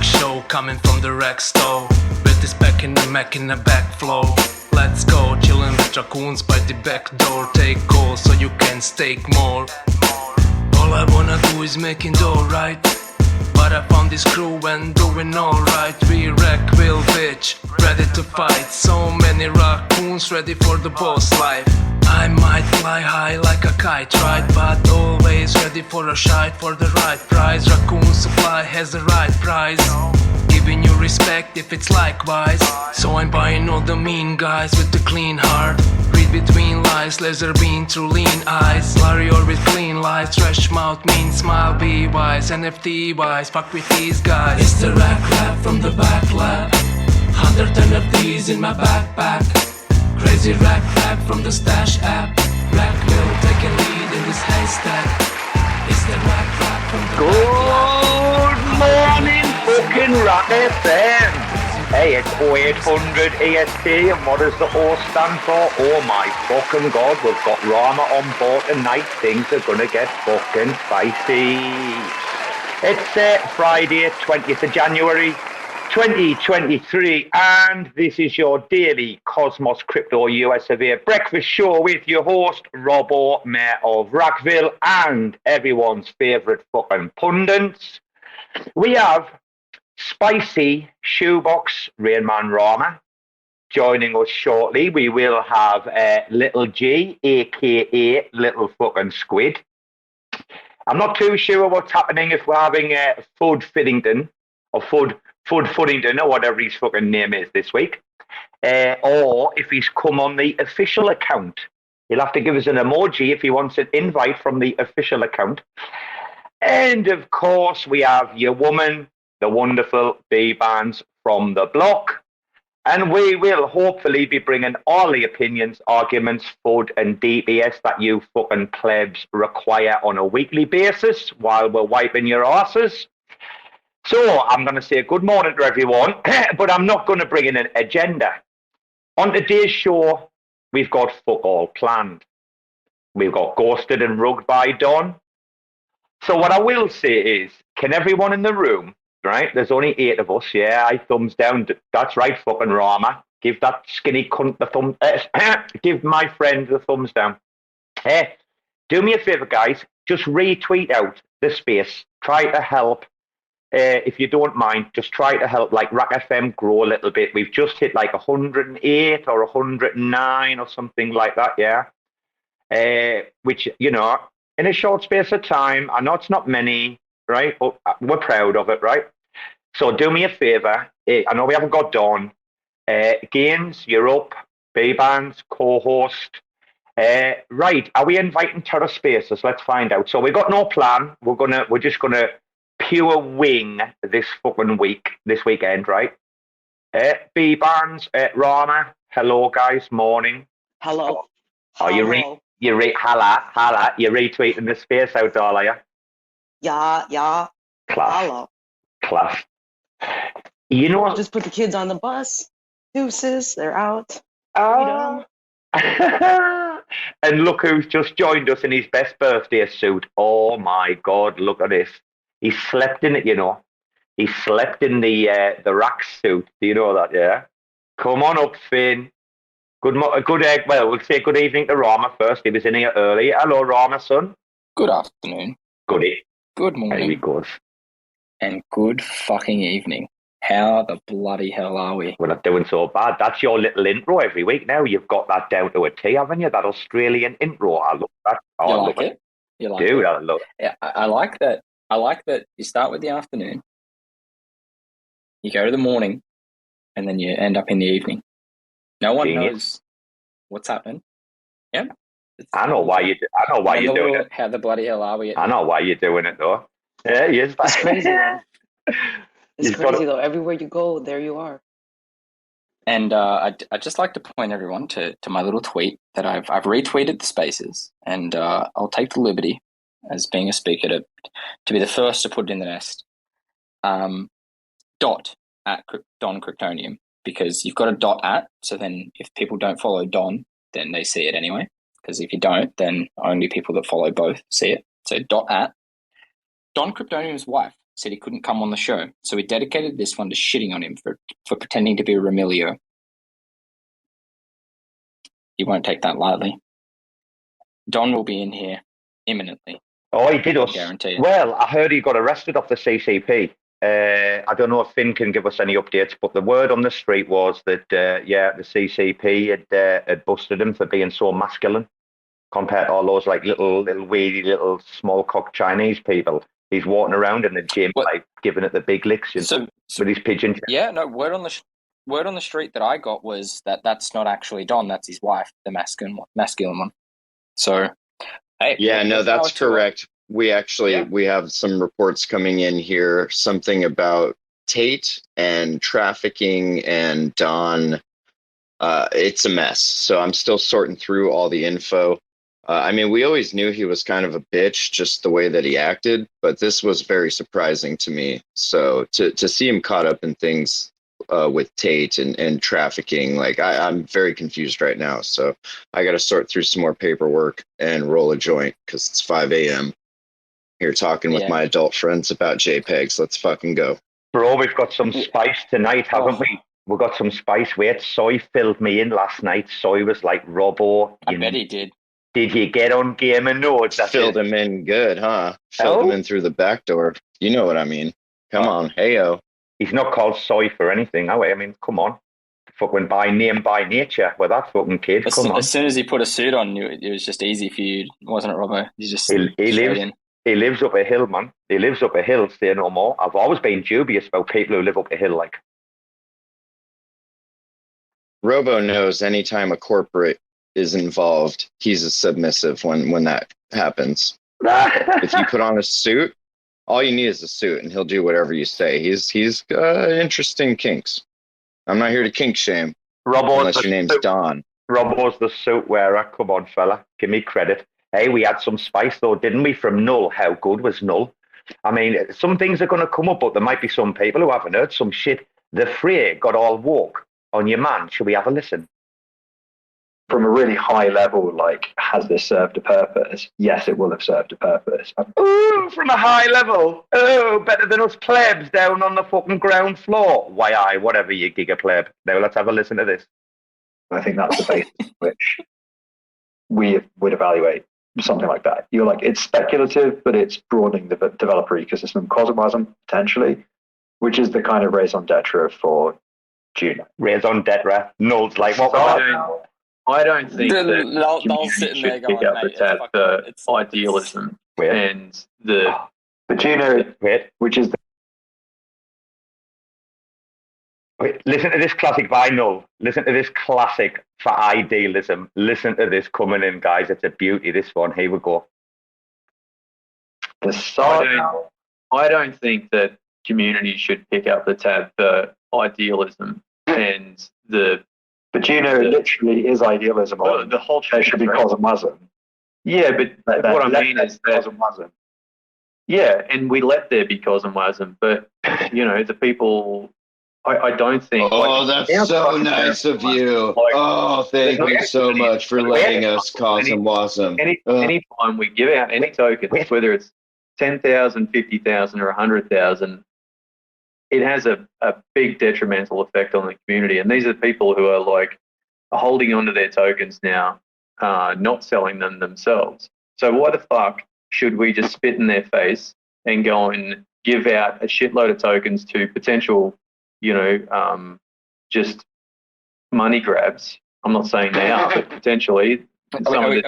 show coming from the rack store. With this back in the Mac in the back flow. Let's go, chillin' with raccoons by the back door. Take calls so you can stake more. All I wanna do is making dough, right? But I found this crew and doing alright. We rack will bitch, ready to fight. So many raccoons ready for the boss life. I might fly high like a kite, right? But always ready for a shite for the right price. Raccoon supply has the right price. Giving you respect if it's likewise. So I'm buying all the mean guys with the clean heart. Read between lies, laser beam through lean eyes. Warrior with clean lies, trash mouth, mean smile, be wise. NFT wise, fuck with these guys. It's the rack lab from the back lab. 110 of these in my backpack. Crazy rack lab from the stash app. Rack will take a lead in this haystack. It's the rack lab from the Good morning, fucking RAC FM. Hey, it's 0800 EST, and what does the O stand for? Oh my fucking god, we've got Rarma on board tonight. Things are gonna get fucking spicy. It's Friday, 20th of January, 2023, and this is your daily Cosmos Crypto US of A breakfast show with your host, Robo, Mayor of Rackville, and everyone's favourite fucking pundits. We have Spicy Shoebox Rainman Rarma joining us shortly. We will have Little G, aka Little fucking Squid. I'm not too sure what's happening if we're having Fud Fiddington or Fud Fuddington or whatever his fucking name is this week, or if he's come on the official account. He'll have to give us an emoji if he wants an invite from the official account. And of course, we have your woman, the wonderful Bbandz from the block. And we will hopefully be bringing all the opinions, arguments, FUD and DPS that you fucking plebs require on a weekly basis while we're wiping your asses. So I'm going to say good morning to everyone, but I'm not going to bring in an agenda. On today's show, we've got fuck all planned. We've got Ghosted and Rugged by Dawn. So what I will say is, can everyone in the room, right, there's only 8 of us, yeah, I thumbs down, that's right, fucking Rarma, give that skinny cunt the thumb, give my friend the thumbs down. Do me a favour, guys, just retweet out the space, try to help. If you don't mind, just try to help like RAC FM grow a little bit. We've just hit like 108 or 109 or something like that, yeah. Which, you know, in a short space of time, I know it's not many, right? But we're proud of it, right? So do me a favour. I know we haven't got Dawn. Gaines, you're up. Bbandz, co-host. Right, are we inviting Terra Spaces? Let's find out. So we've got no plan. We're just gonna pure wing this fucking week, this weekend, right? Bbandz, Rarma, hello guys, morning. Hello. Are you holla, you're retweeting the space out, are you? Yeah. Class. Hello. Class. You know what? Just put the kids on the bus. Deuces, they're out. Oh. And look who's just joined us in his best birthday suit. Oh my God, look at this. He slept in it, you know. He slept in the rack suit. Do you know that, yeah? Come on up, Finn. Well, we'll say good evening to Rarma first. He was in here early. Hello, Rarma, son. Good afternoon. Good morning. There he goes. And good fucking evening. How the bloody hell are we? We're not doing so bad. That's your little intro every week now. You've got that down to a T, haven't you? That Australian intro. I love that. Oh, you I like love it? You like Dude, it? I love it. Yeah, I like that. I like that you start with the afternoon, you go to the morning, and then you end up in the evening. No one knows what's happening. Yeah. I know why you you're doing it. How the bloody hell are we? I know why you're doing it though. Yeah, he is. It's crazy though. It's crazy though. Everywhere you go, there you are. And I'd just like to point everyone to my little tweet that I've retweeted the spaces, and I'll take the liberty as being a speaker to be the first to put it in the nest. Dot at Don Kryptonium, because you've got a dot at, so then if people don't follow Don, then they see it anyway. Because if you don't, then only people that follow both see it. So dot at Don Kryptonium's wife, said he couldn't come on the show. So we dedicated this one to shitting on him for pretending to be Remilio. He won't take that lightly. Don will be in here imminently. Oh, he did us. Guarantee it. Well, I heard he got arrested off the CCP. I don't know if Finn can give us any updates, but the word on the street was that, the CCP had busted him for being so masculine compared to all those like little weedy, little small-cock Chinese people. He's walking around in the gym, like giving it the big licks with his pigeon. Yeah, no, word on the street that I got was that that's not actually Don, that's his wife, the masculine one. So, hey. Yeah, no, that's correct. We have some reports coming in here, something about Tate and trafficking and Don. It's a mess. So I'm still sorting through all the info. I mean, we always knew he was kind of a bitch, just the way that he acted, but this was very surprising to me. So to see him caught up in things with Tate and trafficking, like I'm very confused right now. So I got to sort through some more paperwork and roll a joint because it's 5 a.m. Here talking with my adult friends about JPEGs. Let's fucking go. Bro, we've got some spice tonight, haven't we? We've got some spice. Wait, Soy filled me in last night. Soy was like, Robo. I bet he did. Did you get on Game and Notes? Filled him in good, huh? Filled him in through the back door. You know what I mean. Come on. Hey-o. He's not called Soy for anything. I mean, come on. Fucking by name, by nature with that fucking kid. Come on. As soon as he put a suit on, it was just easy for you, wasn't it, Robo? He just He lives up a hill, man. He lives up a hill, say no more. I've always been dubious about people who live up a hill, like. Robo knows anytime a corporate is involved, he's a submissive when that happens. If you put on a suit, all you need is a suit, and he'll do whatever you say. He's interesting kinks. I'm not here to kink shame, unless your name's Don. Robo's the suit wearer. Come on, fella. Give me credit. Hey, we had some spice, though, didn't we, from Null? How good was Null? I mean, some things are going to come up, but there might be some people who haven't heard some shit. The Fray got all woke on your man. Should we have a listen? From a really high level, like, has this served a purpose? Yes, it will have served a purpose. Ooh, from a high level. Oh, better than us plebs down on the fucking ground floor. Why, aye, whatever, you giga pleb. Now, let's have a listen to this. I think that's the basis on which we would evaluate something like that. You're like, it's speculative, but it's broadening the developer ecosystem. Cosmosm, potentially, which is the kind of raison d'etre for Juno. Raison d'etre. Null's like, what was that? I don't think that they'll sit there going, pick up the tab for idealism and the Juno, which is Wait, listen to this classic by Null. Listen to this classic for idealism. Listen to this coming in, guys. It's a beauty, this one. Here we go. I don't think that community should pick up the tab for idealism and But Juno literally is idealism. The whole show should be cosmosm. Yeah, but what I mean is cosmosm. Yeah, and we let there be cosmosm, but the people. I don't think. Oh, that's so nice of you. Thank you so much for letting us cosmosm. Anytime we give out any tokens, whether it's 10,000, 50,000, or 100,000. It has a big detrimental effect on the community. And these are people who are like holding onto their tokens now, not selling them themselves. So why the fuck should we just spit in their face and go and give out a shitload of tokens to potential, just money grabs? I'm not saying they are, but potentially. Are we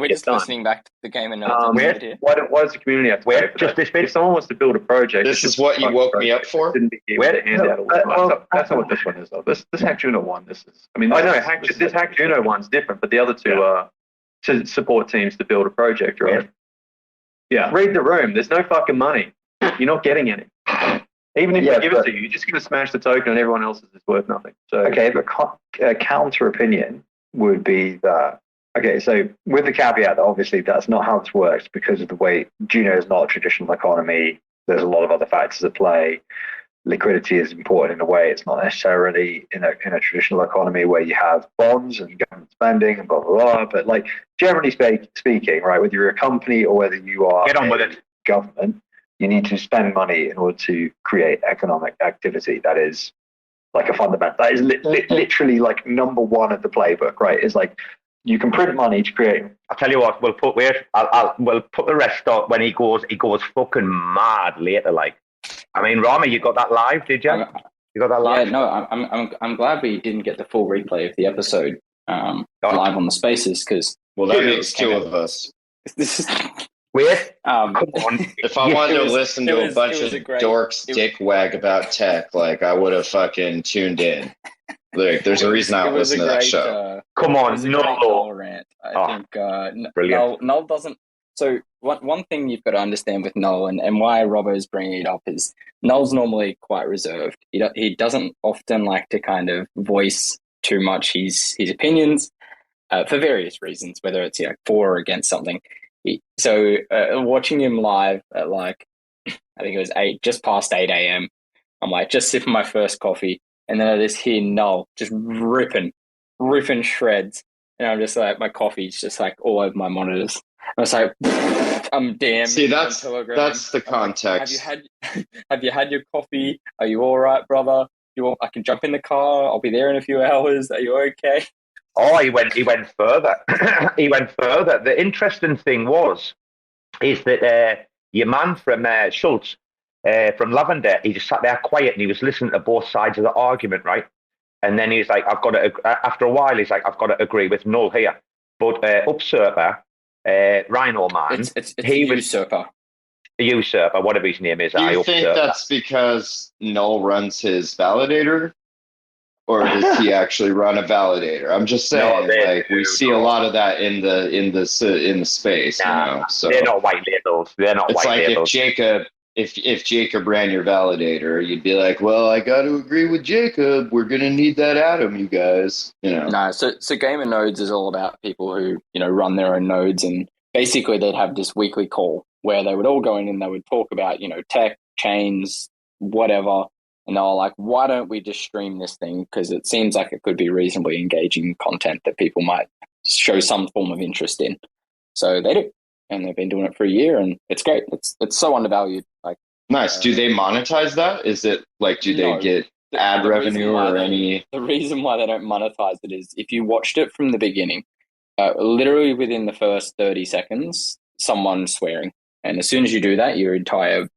just listening back to the game and why does the community have to pay for that? If someone wants to build a project, this is what you woke me up for. That's not what this one is, though. This Hack Juno one. This is. I mean, I know this Hack Juno one's different, but the other two are to support teams to build a project, right? Yeah. Read the room. There's no fucking money. You're not getting any. Even if we give it to you, you're just going to smash the token, and everyone else's is worth nothing. So okay, but counter opinion would be that. Okay, so with the caveat that obviously that's not how this works because of the way Juno is not a traditional economy. There's a lot of other factors at play. Liquidity is important in a way. It's not necessarily in a traditional economy where you have bonds and government spending and blah, blah, blah. But like generally speaking, right, whether you're a company or whether you are get on with it. Government, you need to spend money in order to create economic activity. That is like a fundamental. That is literally like number one of the playbook, right? Is like you can print money to create. I'll tell you what. We'll put we'll put the rest up when he goes fucking mad later. Like, I mean, Rarma, you got that live? Did you? You got that live? Yeah, no. I'm glad we didn't get the full replay of the episode live on the Spaces because that makes two of us. This is. Wait, come on. If I wanted to listen to a bunch of dorks dick wag about tech, like I would have fucking tuned in. Like, there's a reason I don't listen to that show. Come on, no rant. I think Noel doesn't. So one thing you've got to understand with Noel and why Robo's bringing it up is Noel's normally quite reserved. He doesn't often like to kind of voice too much his opinions for various reasons, whether it's for or against something. So watching him live at like, I think it was just past 8 a.m. I'm like just sipping my first coffee, and then I just hear Noel just ripping shreds, and I'm just like my coffee's just like all over my monitors. I was like, I'm damn. See, that's the context. Have you had your coffee? Are you all right, brother? I can jump in the car. I'll be there in a few hours. Are you okay? Oh, he went further. He went further. The interesting thing is that your man from Schultz, from Lavender, he just sat there quiet and he was listening to both sides of the argument, right? And then he's like, after a while, he's like, I've got to agree with Noel here. But Usurper, Rhino Man, it's Usurper. Usurper, whatever his name is. Do you think that's because Noel runs his validator? Or does he actually run a validator? I'm just saying, we see a lot of that in the space. Nah, so they're not white labels. It's like if Jacob ran your validator, you'd be like, well, I got to agree with Jacob. We're gonna need that atom, you guys. No, so Gamer Nodes is all about people who run their own nodes, and basically they'd have this weekly call where they would all go in and they would talk about tech, chains, whatever. And they were like, why don't we just stream this thing? Because it seems like it could be reasonably engaging content that people might show some form of interest in. So they do. And they've been doing it for a year, and it's great. It's so undervalued. Like, nice. Do they monetize that? Is it like, do they get ad revenue or any? The reason why they don't monetize it is if you watched it from the beginning, literally within the first 30 seconds, someone's swearing. And as soon as you do that, your entire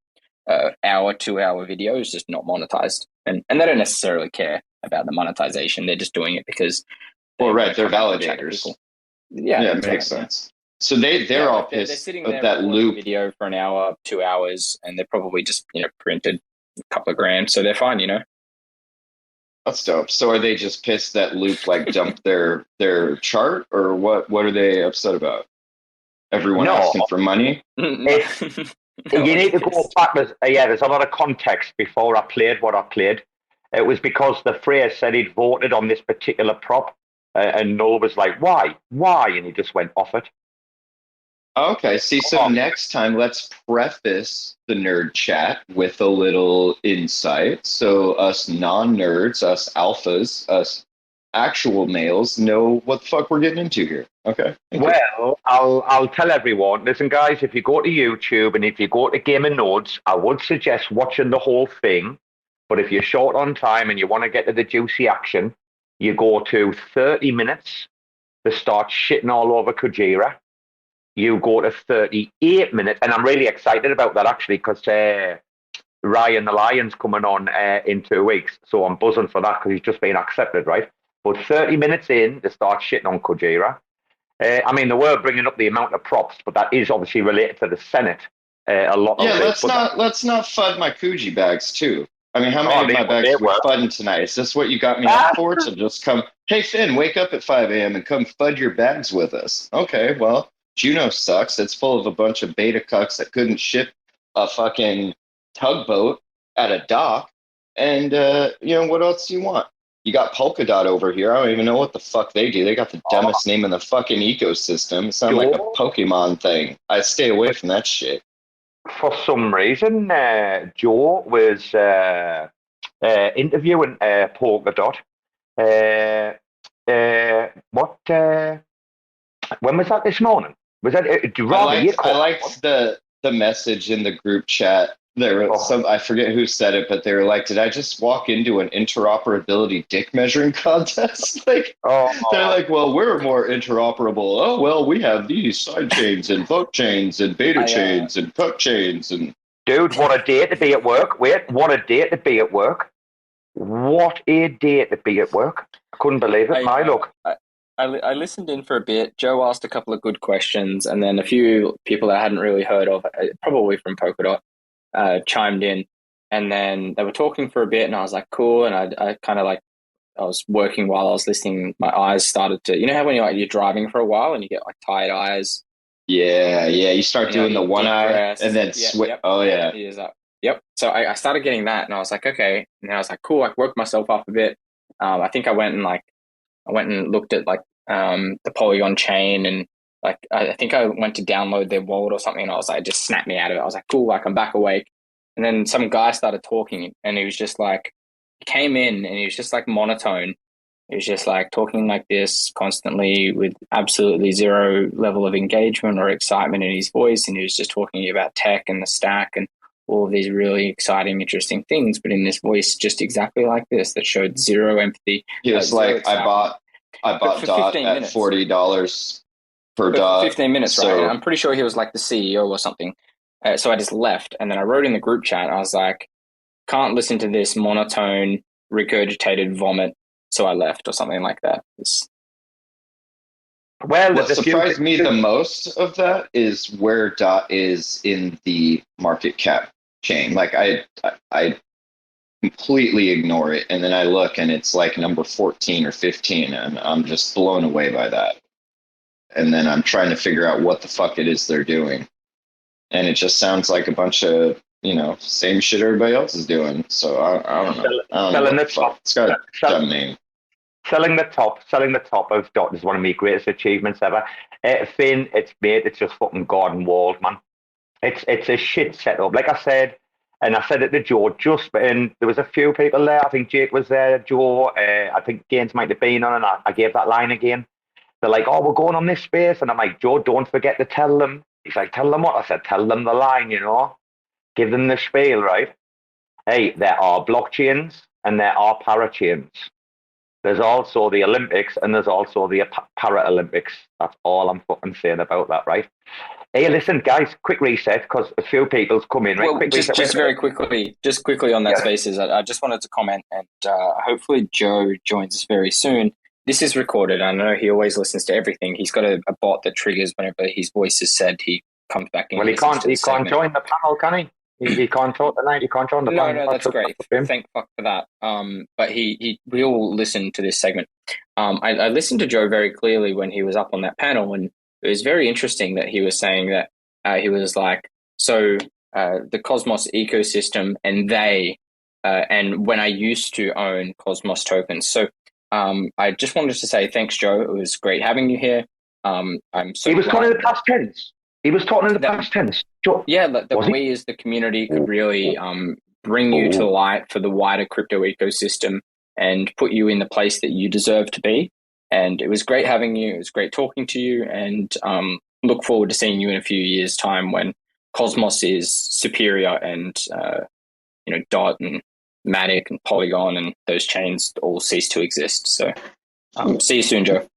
2-hour video is just not monetized, and they don't necessarily care about the monetization. They're just doing it because they're validators. Yeah, it makes sense. So they're all pissed. They're sitting there that loop video for an hour, 2 hours, and they're probably just printed a couple of grand, so they're fine. That's dope. So are they just pissed that Loop dumped their chart, or what? What are they upset about? Everyone asking for money. You need to go back. There's a lot of context before I played what I played. It was because the phrase said he'd voted on this particular prop, and Noel was like, "Why? And he just went off it. Okay, so next time let's preface the nerd chat with a little insight, so us non-nerds, us alphas, us actual males know what the fuck we're getting into here. Okay. Well, I'll tell everyone. Listen, guys, if you go to YouTube and if you go to Gamer Nodes, I would suggest watching the whole thing. But if you're short on time and you want to get to the juicy action, you go to 30 minutes to start shitting all over Kujira. You go to 38 minutes, and I'm really excited about that actually because Ryan the Lion's coming on in 2 weeks, so I'm buzzing for that because he's just been accepted, right? But 30 minutes in, they start shitting on Kujira. I mean, they were bringing up the amount of props, but that is obviously related to the Senate. A lot. Yeah, let's not FUD my Kuji bags too. I mean, how many of my bags are we FUDing tonight? Is this what you got me up for? To just come, hey Finn, wake up at 5 a.m. and come FUD your bags with us. Okay, well, Juneau sucks. It's full of a bunch of beta cucks that couldn't ship a fucking tugboat at a dock. And what else do you want? You got Polkadot over here. I don't even know what the fuck they do. They got the dumbest name in the fucking ecosystem. It sounds like a Pokemon thing. I stay away from that shit. For some reason, Joe was interviewing Polkadot. When was that this morning? Was that I liked the the message in the group chat. There was I forget who said it, but they were like, did I just walk into an interoperability dick measuring contest? They're like, well, we're more interoperable. Oh, well, we have these side chains and vote chains and beta chains and cup chains. And dude, what a day to be at work. Wait, what a day to be at work. What a day to be at work. I couldn't believe it. I listened in for a bit. Joe asked a couple of good questions, and then a few people I hadn't really heard of, probably from Polkadot, chimed in, and then they were talking for a bit, and I was like, cool. And I kind of like, I was working while I was listening. My eyes started to, you know how when you're driving for a while and you get like tired eyes. Yeah. You start doing the one eye and then switch. Yep. Oh yeah. Yep. So I started getting that, and I was like, okay. And I was like, cool. I woke myself up a bit. I think I went and looked at like the Polygon chain, and like I think I went to download their wallet or something, and I was like, it just snapped me out of it. I was like, cool, like I'm back awake. And then some guy started talking, and he was just like, he came in and he was just like monotone. He was just like talking like this constantly with absolutely zero level of engagement or excitement in his voice, and he was just talking about tech and the stack and all of these really exciting, interesting things, but in this voice just exactly like this that showed zero empathy. He was like, I bought DOT at $40 per DOT. 15 minutes, right? And I'm pretty sure he was like the CEO or something. So I just left, and then I wrote in the group chat, I was like, can't listen to this monotone, regurgitated vomit, so I left or something like that. What surprised me the most of that is where DOT is in the market cap chain. Like I completely ignore it, and then I look and it's like number 14 or 15, and I'm just blown away by that. And then I'm trying to figure out what the fuck it is they're doing, and it just sounds like a bunch of same shit everybody else is doing. So I don't know. Selling the top. It's got a dumb name. Selling the top of DOT is one of my greatest achievements ever. Finn, it's just fucking garden walled, man. It's a shit setup. Like I said, and I said it to Joe, and there was a few people there. I think Jake was there, Joe. I think Gaines might have been on, and I gave that line again. They're like, oh, we're going on this space. And I'm like, Joe, don't forget to tell them. He's like, tell them what? I said, tell them the line, Give them the spiel, right? Hey, there are blockchains and there are parachains. There's also the Olympics and there's also the Paralympics. That's all I'm fucking saying about that, right? Hey, listen, guys, quick reset, because a few people's come in, right? Well, just very quickly on that Spaces, I just wanted to comment, and hopefully Joe joins us very soon. This is recorded. I know he always listens to everything. He's got a bot that triggers whenever his voice is said. He comes back in. Well, he can't join the panel, can he? He can't talk tonight. He can't join the panel. No, that's great. Thank fuck for that. But we all listen to this segment. I listened to Joe very clearly when he was up on that panel, and it was very interesting that he was saying that he was like, so the Cosmos ecosystem and and when I used to own Cosmos tokens. So I just wanted to say thanks, Joe. It was great having you here. He was talking in the past tense. He was talking in the past tense. Sure. Yeah, that we as the community could really bring you to light for the wider crypto ecosystem and put you in the place that you deserve to be. And it was great having you. It was great talking to you, and look forward to seeing you in a few years' time when Cosmos is superior and DOT and Matic and Polygon and those chains all cease to exist. So see you soon, Joe.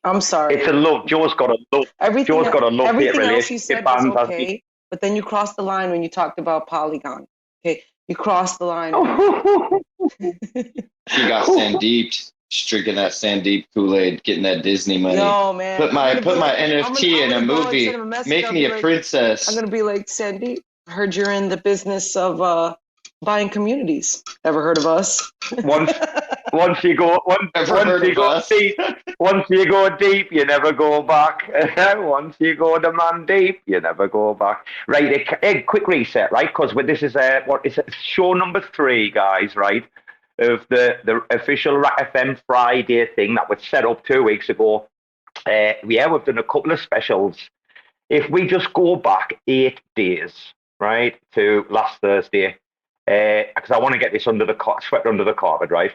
I'm sorry. It's a love. Joe's got a love. Everything else you relationship. said was okay, but then you crossed the line when you talked about Polygon. Okay, you crossed the line. She got Sandeep, drinking that Sandeep Kool-Aid, getting that Disney money. No, man. Put my NFT in a movie. Make me a princess. I'm gonna be like, Sandeep, I heard you're in the business of buying communities. Ever heard of us? Once you go deep, you never go back. Once you go the man deep, you never go back. Right, a quick reset, right? Because this is show number 3, guys, right? Of the official RAC FM Friday thing that was set up 2 weeks ago. We've done a couple of specials. If we just go back 8 days, right, to last Thursday, because I want to get this swept under the carpet, right?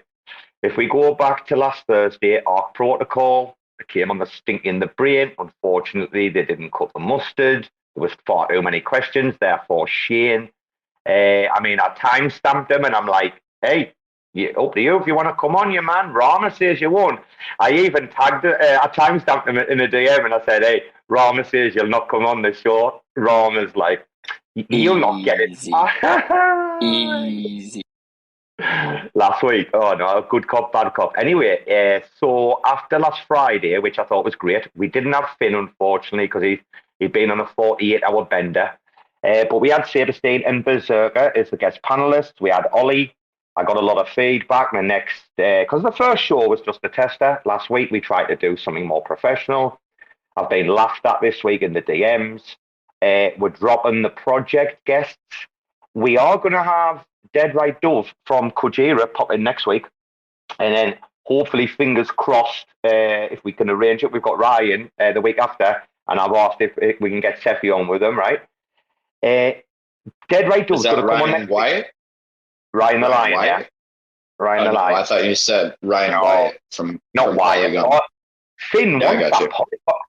If we go back to last Thursday, our protocol came on the stink in the brain. Unfortunately, they didn't cut the mustard. There was far too many questions. Therefore, Shane. I time stamped him, and I'm like, hey, up to you if you want to come on, you man. Rarma says you won't. I even tagged it. I time stamped him in a DM, and I said, hey, Rarma says you'll not come on the show. Rarma's like, you'll not get it. Easy. Last week, oh no, good cop, bad cop. Anyway, so after last Friday, which I thought was great, we didn't have Finn, unfortunately, because he'd been on a 48-hour bender. But we had Saberstein and Berserker as the guest panelists. We had Ollie. I got a lot of feedback. The next, because the first show was just a tester. Last week, we tried to do something more professional. I've been laughed at this week in the DMs. We're dropping the project guests. We are going to have Dead Right Dove from Kujira pop in next week. And then hopefully, fingers crossed, if we can arrange it, we've got Ryan the week after. And I've asked if we can get Seffi on with them, right? Dead Right Dove's going to come on next Wyatt? week. Ryan the Lion, Wyatt? yeah? Ryan the Lion. I thought you said Ryan Wyatt from Wyatt. Polygon. Finn, yeah, I got you.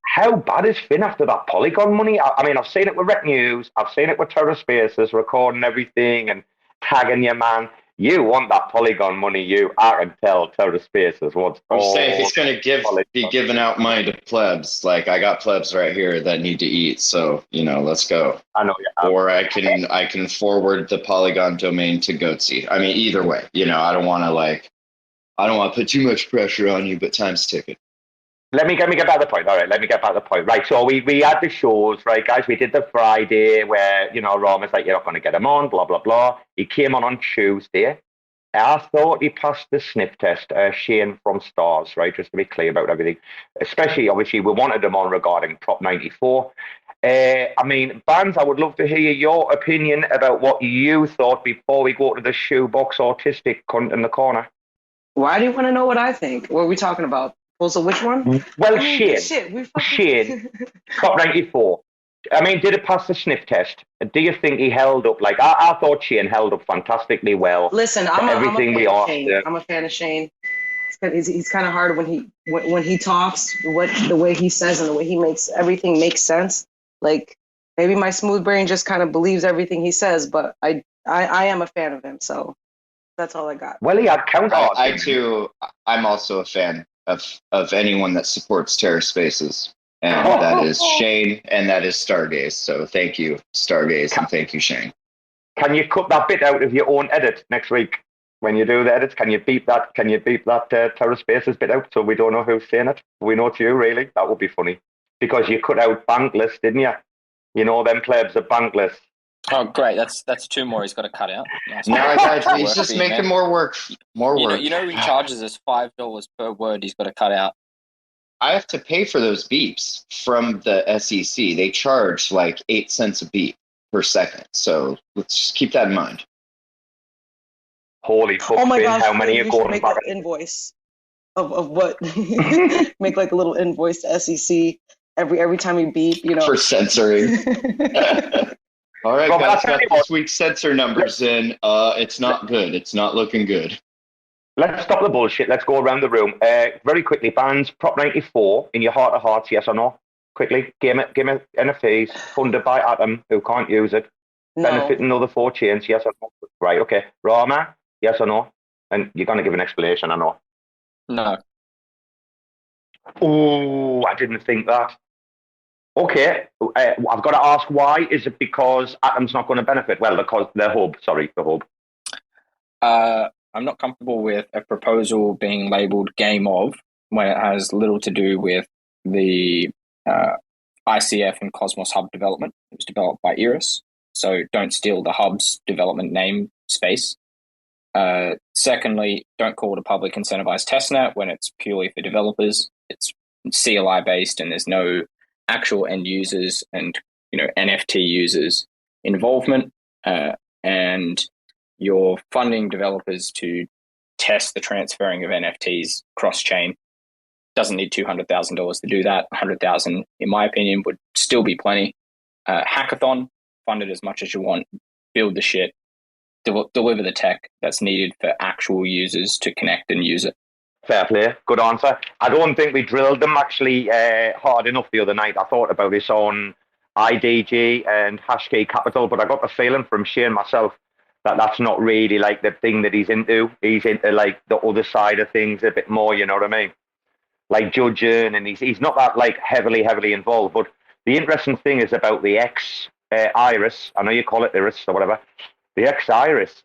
How bad is Finn after that Polygon money? I've seen it with Rec News. I've seen it with Terra Spaces, recording everything and tagging your man. You want that Polygon money, I can tell Terra Spaces wants. I'm saying he's going to be giving out money to plebs. Like, I got plebs right here that need to eat, so let's go. I know. Yeah. Or I can forward the Polygon domain to Goatsy. Either way. I don't want to put too much pressure on you, but time's ticking. Let me get back to the point. All right, let me get back to the point. Right, so we had the shows, right, guys? We did the Friday where, Rarma's like, you're not going to get him on, blah, blah, blah. He came on Tuesday. I thought he passed the sniff test, Shane from Stars, right, just to be clear about everything. Especially, obviously, we wanted him on regarding Prop 94. Bbandz, I would love to hear your opinion about what you thought before we go to the shoebox autistic cunt in the corner. Why do you want to know what I think? What are we talking about? Also, which one? Well, Shane, Prop 94. Did it pass the sniff test? Do you think he held up? Like, I thought Shane held up fantastically well. Listen, I'm a fan of Shane. He's kind of hard when he talks. The way he says and the way he makes everything make sense. Like, maybe my smooth brain just kind of believes everything he says, but I am a fan of him. So that's all I got. Well, he had counter. I'm also a fan of anyone that supports Terra Spaces. And that is Shane, and that is Stargaze. So thank you, Stargaze, and thank you, Shane. Can you cut that bit out of your own edit next week when you do the edits? Can you beep that? Can you beep that Terra Spaces bit out so we don't know who's saying it? We know it's you, really. That would be funny because you cut out Bankless, didn't you? Them plebs are Bankless. Oh, great! That's two more he's got to cut out. He's just making more work. More work. He charges us $5 per word he's got to cut out. I have to pay for those beeps from the SEC. They charge like 8 cents a beep per second. So let's just keep that in mind. Holy fuck! Oh my gosh! How many are going make back? An invoice of what? Make like a little invoice to SEC every time you beep. For censoring. All right, guys, got this week's censor numbers in. It's not good. It's not looking good. Let's stop the bullshit. Let's go around the room. Very quickly, Bbandz, Prop 94, in your heart of hearts, yes or no? Quickly, give me NFTs, funded by Atom, who can't use it. No. Benefiting another 4 chains, yes or no? Right, okay. Rarma, yes or no? And you're going to give an explanation, I know. No. Oh, I didn't think that. Okay, I've got to ask why. Is it because Atom's not going to benefit? Well, because the hub. I'm not comfortable with a proposal being labelled Game of when it has little to do with the ICF and Cosmos Hub development. It was developed by Iris, so don't steal the hub's development name space. Secondly, don't call it a public incentivized testnet when it's purely for developers. It's CLI based and there's no actual end users and NFT users involvement, and you're funding developers to test the transferring of NFTs cross-chain. Doesn't need $200,000 to do that. $100,000, in my opinion, would still be plenty. Hackathon, fund it as much as you want. Build the shit. Deliver the tech that's needed for actual users to connect and use it. Fair play. Good answer. I don't think we drilled them actually hard enough the other night. I thought about this on IDG and Hashkey Capital, but I got the feeling from Shane myself that that's not really like the thing that he's into. He's into like the other side of things a bit more, you know what I mean? Like judging, and he's not that like heavily involved. But the interesting thing is about the ex Iris. I know you call it Iris or whatever. The ex Iris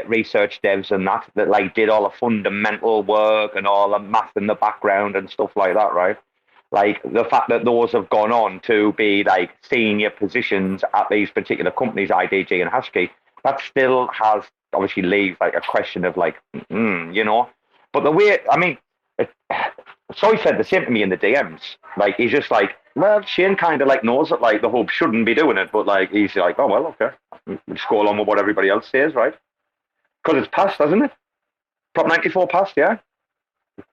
research devs and that like did all the fundamental work and all the math in the background and stuff like that, right? Like the fact that those have gone on to be like senior positions at these particular companies, IDG and Hashkey, that still has obviously leaves like a question of like, you know. But the way, I mean, Soy said the same to me in the DMs. Like he's just like, well, Shane kind of like knows that like the hub shouldn't be doing it, but like he's like, oh well, okay, we'll just go along with what everybody else says, right? Because it's passed, hasn't it? Prop 94 passed, yeah.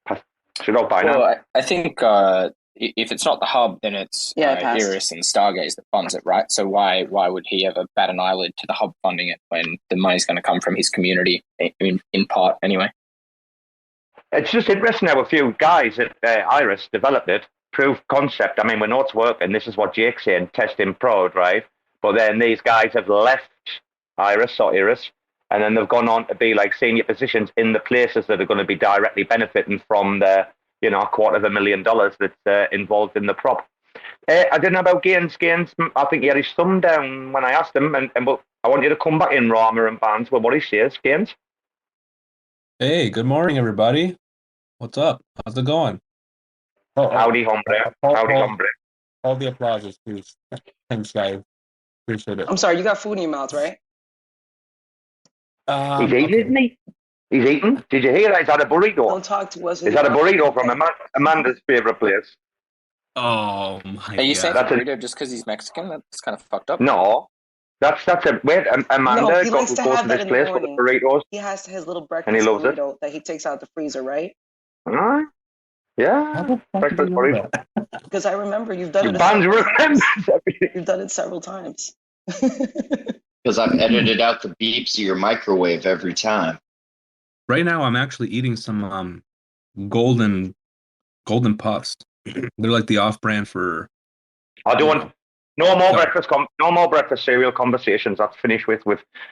Passed. Should all by now. I think if it's not the hub, then it's Iris and Stargaze that funds it, right? So why would he ever bat an eyelid to the hub funding it when the money's going to come from his community in part anyway? It's just interesting how a few guys at Iris developed it, proved concept. I mean, we know it's working. This is what Jake's saying, testing prod, right? But then these guys have left Iris, and then they've gone on to be like senior positions in the places that are going to be directly benefiting from the, you know, $250,000 that's involved in the prop. I didn't know about Gaines. I think he had his thumb down when I asked him, and I want you to come back in, Rarma and Bbandz, with what he says, Gaines. Hey, good morning, everybody. What's up? How's it going? Howdy, hombre. Howdy, hombre. All the applauses, please. Thanks, guys. Appreciate it. I'm sorry, you got food in your mouth, right? He's eating, isn't he? He's eating. Did you hear that? He's had a burrito. Don't talk to us. He's had a burrito from Amanda's favorite place. Oh my God. Are you saying burrito just because he's Mexican? That's kind of fucked up. No. That's a wait. Amanda goes to this place for the burritos. He has his little breakfast burrito that he takes out the freezer, right? Yeah. Breakfast burrito. Because I remember you've done it. You've done it several times. Because I've edited out the beeps of your microwave every time. Right now, I'm actually eating some golden puffs. They're like the off-brand for. I don't want no more breakfast cereal conversations. That's finished with.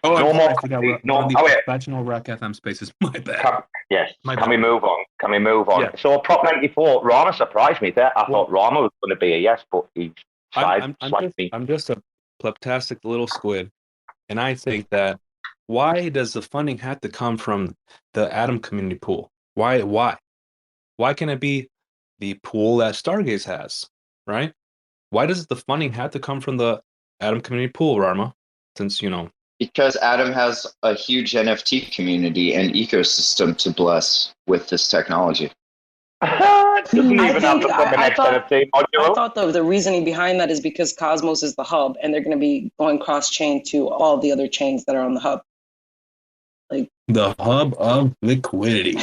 No more. Professional RAC FM spaces. My bad. Can we move on? Yeah. So Prop 94, Rarma surprised me there. I thought Rarma was going to be a yes, but he I'm just a pleptastic little squid, and I think that why does the funding have to come from the Atom community pool? Why can it be the pool that Stargaze has, right? Why does the funding have to come from the Atom community pool, Rarma? Since, you know. Because Atom has a huge NFT community and ecosystem to bless with this technology. I thought the reasoning behind that is because Cosmos is the hub and they're going to be going cross-chain to all the other chains that are on the hub. Like the hub of liquidity.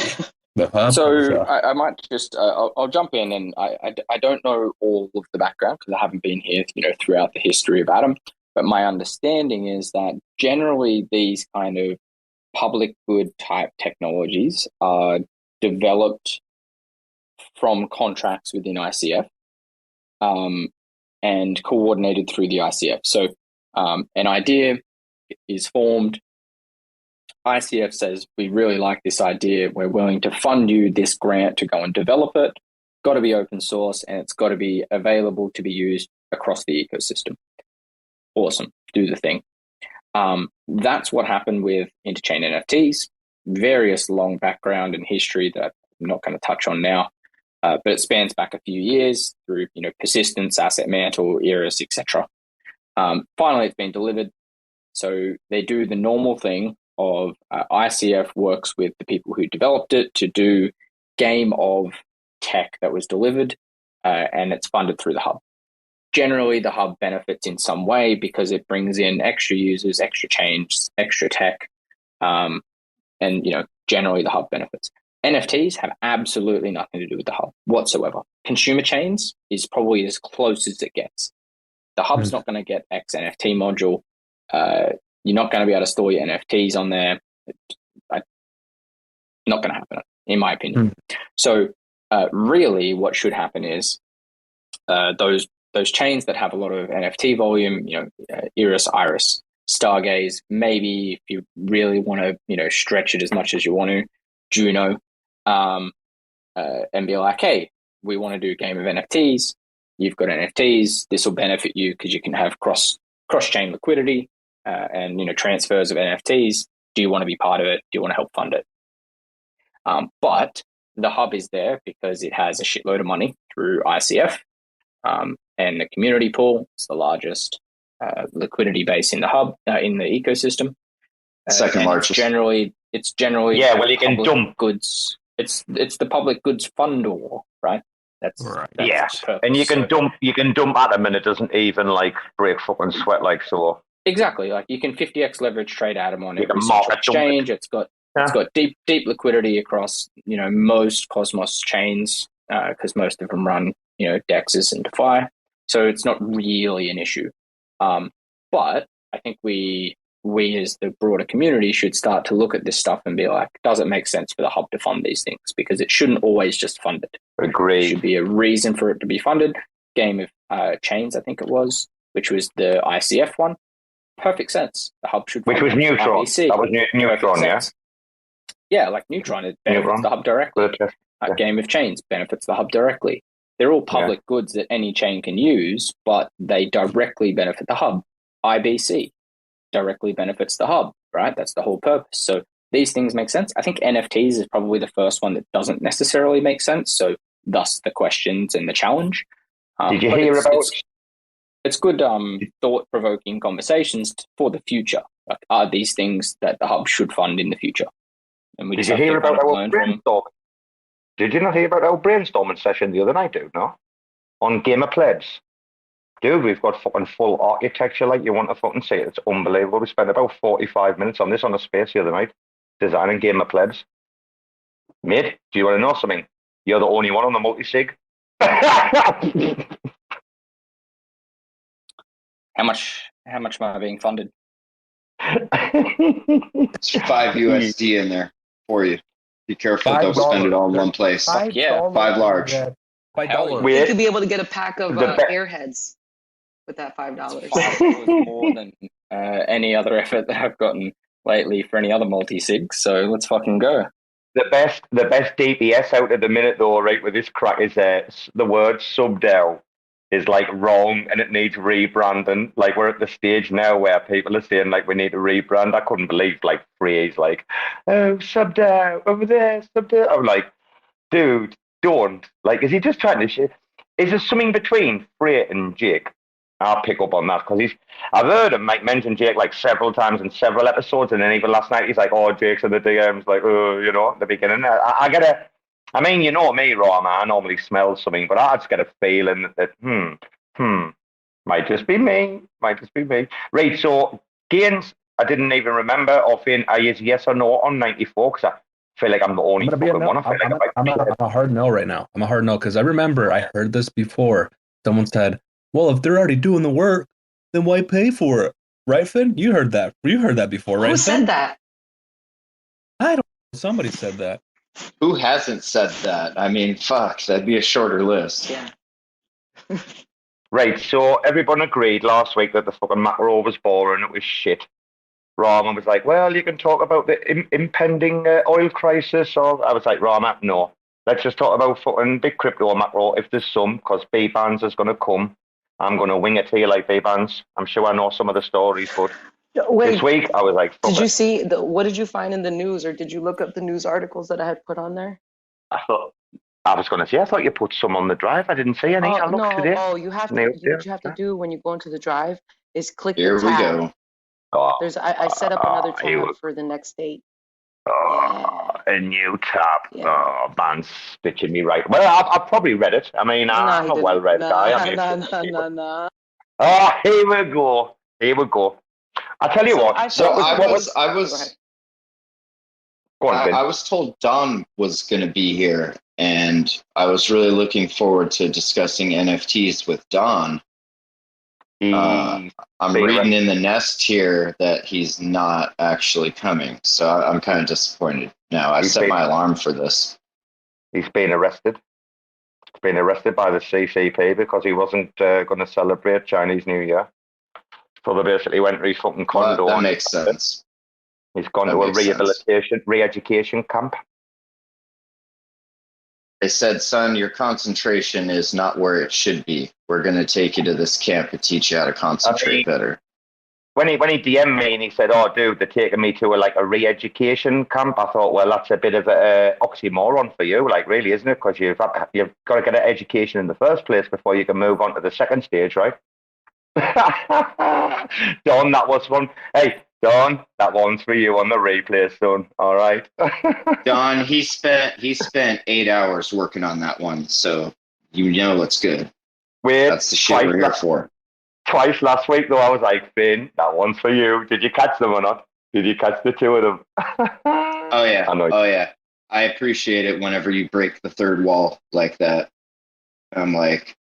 So I might just I'll jump in, and I don't know all of the background because I haven't been here, you know, throughout the history of Atom. But my understanding is that generally these kind of public good type technologies are developed from contracts within ICF and coordinated through the ICF. So an idea is formed. ICF says, we really like this idea. We're willing to fund you this grant to go and develop it. Got to be open source, and it's got to be available to be used across the ecosystem. Awesome. Do the thing. That's what happened with interchain NFTs. Various long background and history that I'm not going to touch on now, but it spans back a few years through, you know, persistence, asset mantle, Iris, etc. Finally, it's been delivered. So they do the normal thing of ICF works with the people who developed it to do game of tech that was delivered, and it's funded through the hub. Generally, the hub benefits in some way because it brings in extra users, extra chains, extra tech, and, you know, generally the hub benefits. NFTs have absolutely nothing to do with the hub whatsoever. Consumer chains is probably as close as it gets. The hub's not going to get X NFT module. You're not going to be able to store your NFTs on there. Not going to happen, in my opinion. So really what should happen is those those chains that have a lot of NFT volume, Iris, Stargaze, maybe if you really want to, stretch it as much as you want to, Juno, and be like, hey, we want to do a game of NFTs. You've got NFTs. This will benefit you because you can have cross-chain liquidity and transfers of NFTs. Do you want to be part of it? Do you want to help fund it? But the hub is there because it has a shitload of money through ICF and the community pool. It's the largest liquidity base in the hub in the ecosystem. Second largest. It's generally well, you can dump goods. It's the public goods fundor, right? That's right. Yes, purpose. and you can dump at them, and it doesn't even like break fucking sweat like so. Exactly, like you can 50x leverage trade Atom on You every can central market dump exchange. It's got deep liquidity across most Cosmos chains because most of them run DEXs and DeFi, so it's not really an issue. But I think we as the broader community should start to look at this stuff and be like, does it make sense for the hub to fund these things? Because it shouldn't always just fund it. Agreed. There should be a reason for it to be funded. Game of Chains, I think it was, which was the ICF one. Perfect sense. The hub should fund Which was Neutron. RBC. That was Neutron, yeah? Yeah, like Neutron, it benefits the hub directly. Game of Chains benefits the hub directly. They're all public goods that any chain can use, but they directly benefit the hub. IBC directly benefits the hub, right? That's the whole purpose. So these things make sense. I think NFTs is probably the first one that doesn't necessarily make sense. So thus the questions and the challenge. Did you hear about? It's good thought-provoking conversations for the future. Like, are these things that the hub should fund in the future? And we Did you hear about our brainstorming? Did you not hear about our brainstorming session the other night, dude? No, on Game of Plebs. Dude, we've got fucking full architecture like you want to fucking see it. It's unbelievable. We spent about 45 minutes on this on the space the other night, designing Game of Plebs. Mate, do you want to know something? You're the only one on the multi-sig. How much am I being funded? It's 5 USD in there for you. Be careful, don't spend it all in one place. Yeah, 5 large. $5. You could be able to get a pack of Airheads with that $5. $5 was more than any other effort that I've gotten lately for any other multi-sig. So let's fucking go. The best DPS out at the minute though, right, with this crack is the word subDAO is like wrong and it needs rebranding. Like we're at the stage now where people are saying like we need to rebrand. I couldn't believe like phrase like, oh, subDAO over there, subDAO. I'm like, dude, don't. Like, is he just trying to shit? Is there something between Freight and Jake? I'll pick up on that because I've heard him mention Jake like several times in several episodes, and then even last night he's like, "Oh, Jake's in the DMs," like, at the beginning. I get a, I mean, you know me, Rarma. I normally smell something, but I just get a feeling that might just be me. Right. So gains, I didn't even remember offhand. Is yes or no on 94 because I feel like I'm the only fucking one. I'm a hard no right now. I'm a hard no because I remember I heard this before. Someone said, well, if they're already doing the work, then why pay for it? Right, Finn? You heard that. You heard that before, right? Who said that? I don't know. Somebody said that. Who hasn't said that? I mean, fuck, that'd be a shorter list. Yeah. Right, so everyone agreed last week that the fucking macro was boring. It was shit. Rarma was like, well, you can talk about the impending oil crisis. Or I was like, Rarma, no. Let's just talk about fucking big crypto macro if there's some, because Bbandz is going to come. I'm going to wing it to you like Bbandz. I'm sure I know some of the stories, but this week I was like, did you see, what did you find in the news, or did you look up the news articles that I had put on there? I thought you put some on the drive. I didn't see any. I looked today. Oh, you have to, what you have to do when you go into the drive is click Here the tab. Here we go. Oh, I set up another tab for the next date. A new tab. Yeah. Oh, man's stitching me right. Well, I've probably read it. I mean, I'm a well-read guy. No. Oh, here we go. I'll tell you what. I was told Don was going to be here, and I was really looking forward to discussing NFTs with Don. I'm reading in the nest here that he's not actually coming, so I'm kind of disappointed now. I set my alarm for this. He's been arrested. been arrested by the CCP because he wasn't going to celebrate Chinese New Year. So they basically went to his fucking condo. That makes sense. He's gone to a re-education camp. They said, son, your concentration is not where it should be. We're going to take you to this camp and teach you how to concentrate better. When he DM'd me and he said, oh, dude, they're taking me to a re-education camp, I thought, well, that's a bit of an oxymoron for you, like, really, isn't it? Because you've got to get an education in the first place before you can move on to the second stage, right? Don, that was one. Hey, Don, that one's for you on the replay, son. All right. Don, he spent 8 hours working on that one, so you know it's good. That's the shit we're here for. Twice last week, though, I was like, Finn, that one's for you. Did you catch them or not? Did you catch the two of them? Oh, yeah. Oh, yeah. I appreciate it whenever you break the third wall like that. I'm like,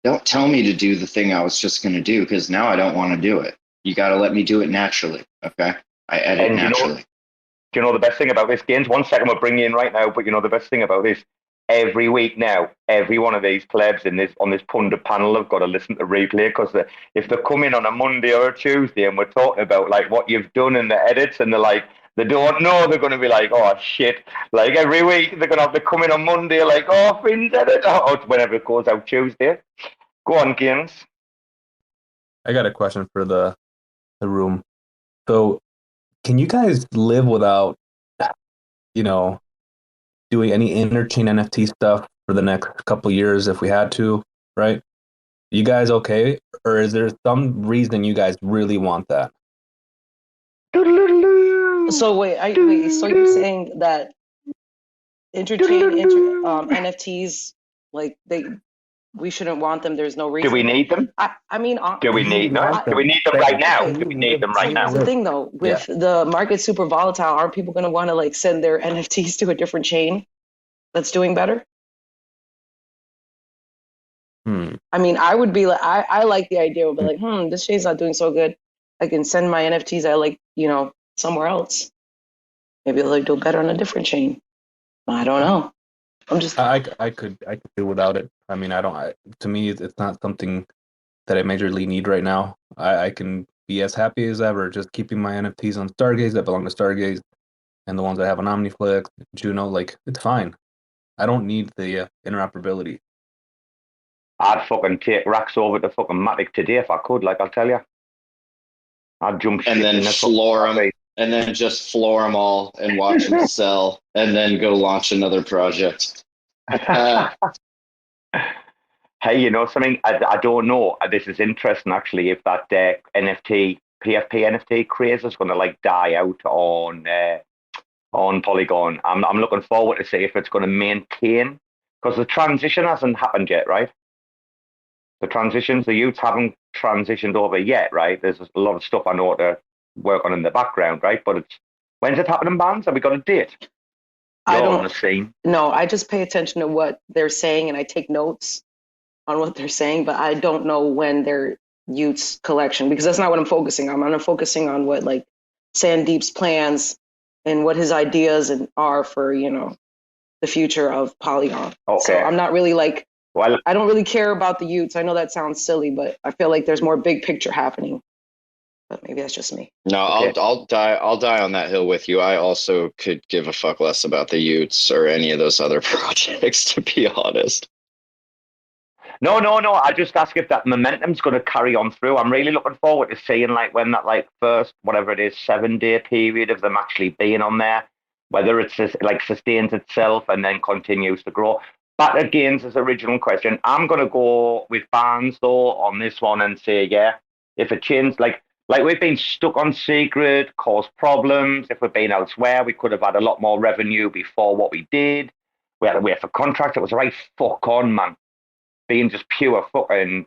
don't tell me to do the thing I was just going to do, because now I don't want to do it. You got to let me do it naturally, okay? I edit naturally. Do you know the best thing about this, Gaines? 1 second, we'll bring you in right now, but you know the best thing about this? Every week now, every one of these plebs on this pundit panel have got to listen to replay, because if they come in on a Monday or a Tuesday and we're talking about like what you've done in the edits, and they don't know, they're going to be like, oh shit, like every week they're going to have to come in on Monday like, oh, Finn's edit, or whenever it goes out Tuesday. Go on, Gaines. I got a question for the room. So can you guys live without, doing any interchain NFT stuff for the next couple of years if we had to, right? You guys okay? Or is there some reason you guys really want that? So so you're saying that NFTs, like we shouldn't want them. There's no reason. Do we need them? I mean, do we need them? Do we need them right now? Do we need them right now? That's the thing, though. With the market super volatile, aren't people going to want to like send their NFTs to a different chain that's doing better? I mean, I would be like, I like the idea of like, this chain's not doing so good. I can send my NFTs I like, somewhere else. Maybe they'll do better on a different chain. I don't know. I'm just. I could do without it. I mean, to me, it's not something that I majorly need right now. I can be as happy as ever just keeping my NFTs on Stargaze that belong to Stargaze, and the ones I have on OmniFlix, Juno. Like, it's fine. I don't need the interoperability. I'd fucking take racks over to fucking Matic today if I could. Like, I'll tell you, I'd jump shit and then floor them, and then just floor them all and watch them sell, and then go launch another project. Hey, you know something? I don't know. This is interesting, actually. If that PFP NFT craze is going to like die out on Polygon, I'm looking forward to see if it's going to maintain, because the transition hasn't happened yet, right? The youths haven't transitioned over yet, right? There's a lot of stuff I know to work on in the background, right? But when's it happening, Bbandz? Have we got a date? I don't. On the scene. No, I just pay attention to what they're saying and I take notes on what they're saying, but I don't know when their youth's collection, because that's not what I'm focusing on. I'm focusing on what like Sandeep's plans and what his ideas are for, the future of Polygon. Okay. So I'm not really like, I don't really care about the youths. I know that sounds silly, but I feel like there's more big picture happening. But maybe that's just me. No, okay. I'll die on that hill with you. I also could give a fuck less about the youths or any of those other projects, to be honest. No. I just ask if that momentum's going to carry on through. I'm really looking forward to seeing like when that like first, whatever it is, 7-day period of them actually being on there, whether it's just like sustains itself and then continues to grow. Back again, his original question, I'm going to go with Bbandz though on this one and say, if it changed, like we've been stuck on secret, caused problems. If we'd been elsewhere, we could have had a lot more revenue before what we did. We had to wait for contracts. It was right fuck on, man. Being just pure fucking,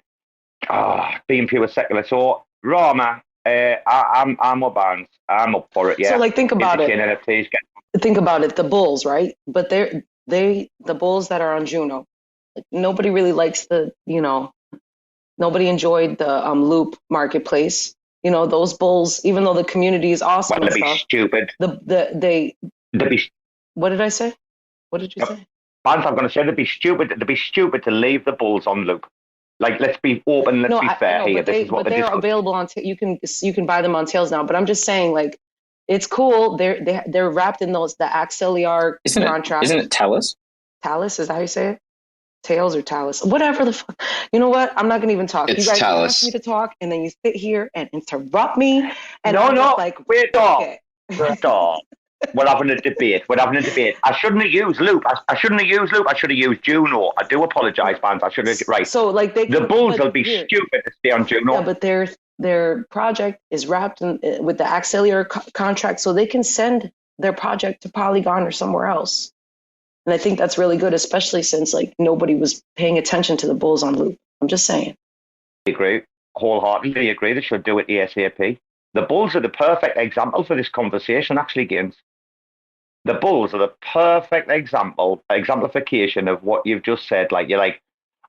being pure secular. So, Rarma, I'm with Bbandz. I'm up for it, yeah. So, like, think about it. Think about it, the bulls, right? But the bulls that are on Juno, like, nobody really likes nobody enjoyed the Loop marketplace. Those bulls, even though the community is awesome and stuff. Stupid. What did I say? What did you say? Bbandz, I'm going to say they'd be stupid to leave the Bulls on loop. Like, let's be open, let's be fair here. But they're available on. You can buy them on Tails now. But I'm just saying, like, it's cool. They're wrapped in the auxiliar contract. Isn't it Talus? Talus, is that how you say it? Tails or Talus? Whatever the fuck. You know what? I'm not gonna even talk. It's you guys Talus. ask me to talk, and then you sit here and interrupt me. And wait, dog. We're having a debate. I shouldn't have used Loop. I should have used Juno. I do apologise, fans. I should have right. So like the Bulls will be stupid to stay on Juno. Yeah, but their project is wrapped in with the auxiliary contract, so they can send their project to Polygon or somewhere else. And I think that's really good, especially since like nobody was paying attention to the Bulls on Loop. I'm just saying. I agree. Wholeheartedly agree. They should do it ASAP. The Bulls are the perfect example for this conversation, actually, Gaines. The Bulls are the perfect exemplification of what you've just said. Like, you're like,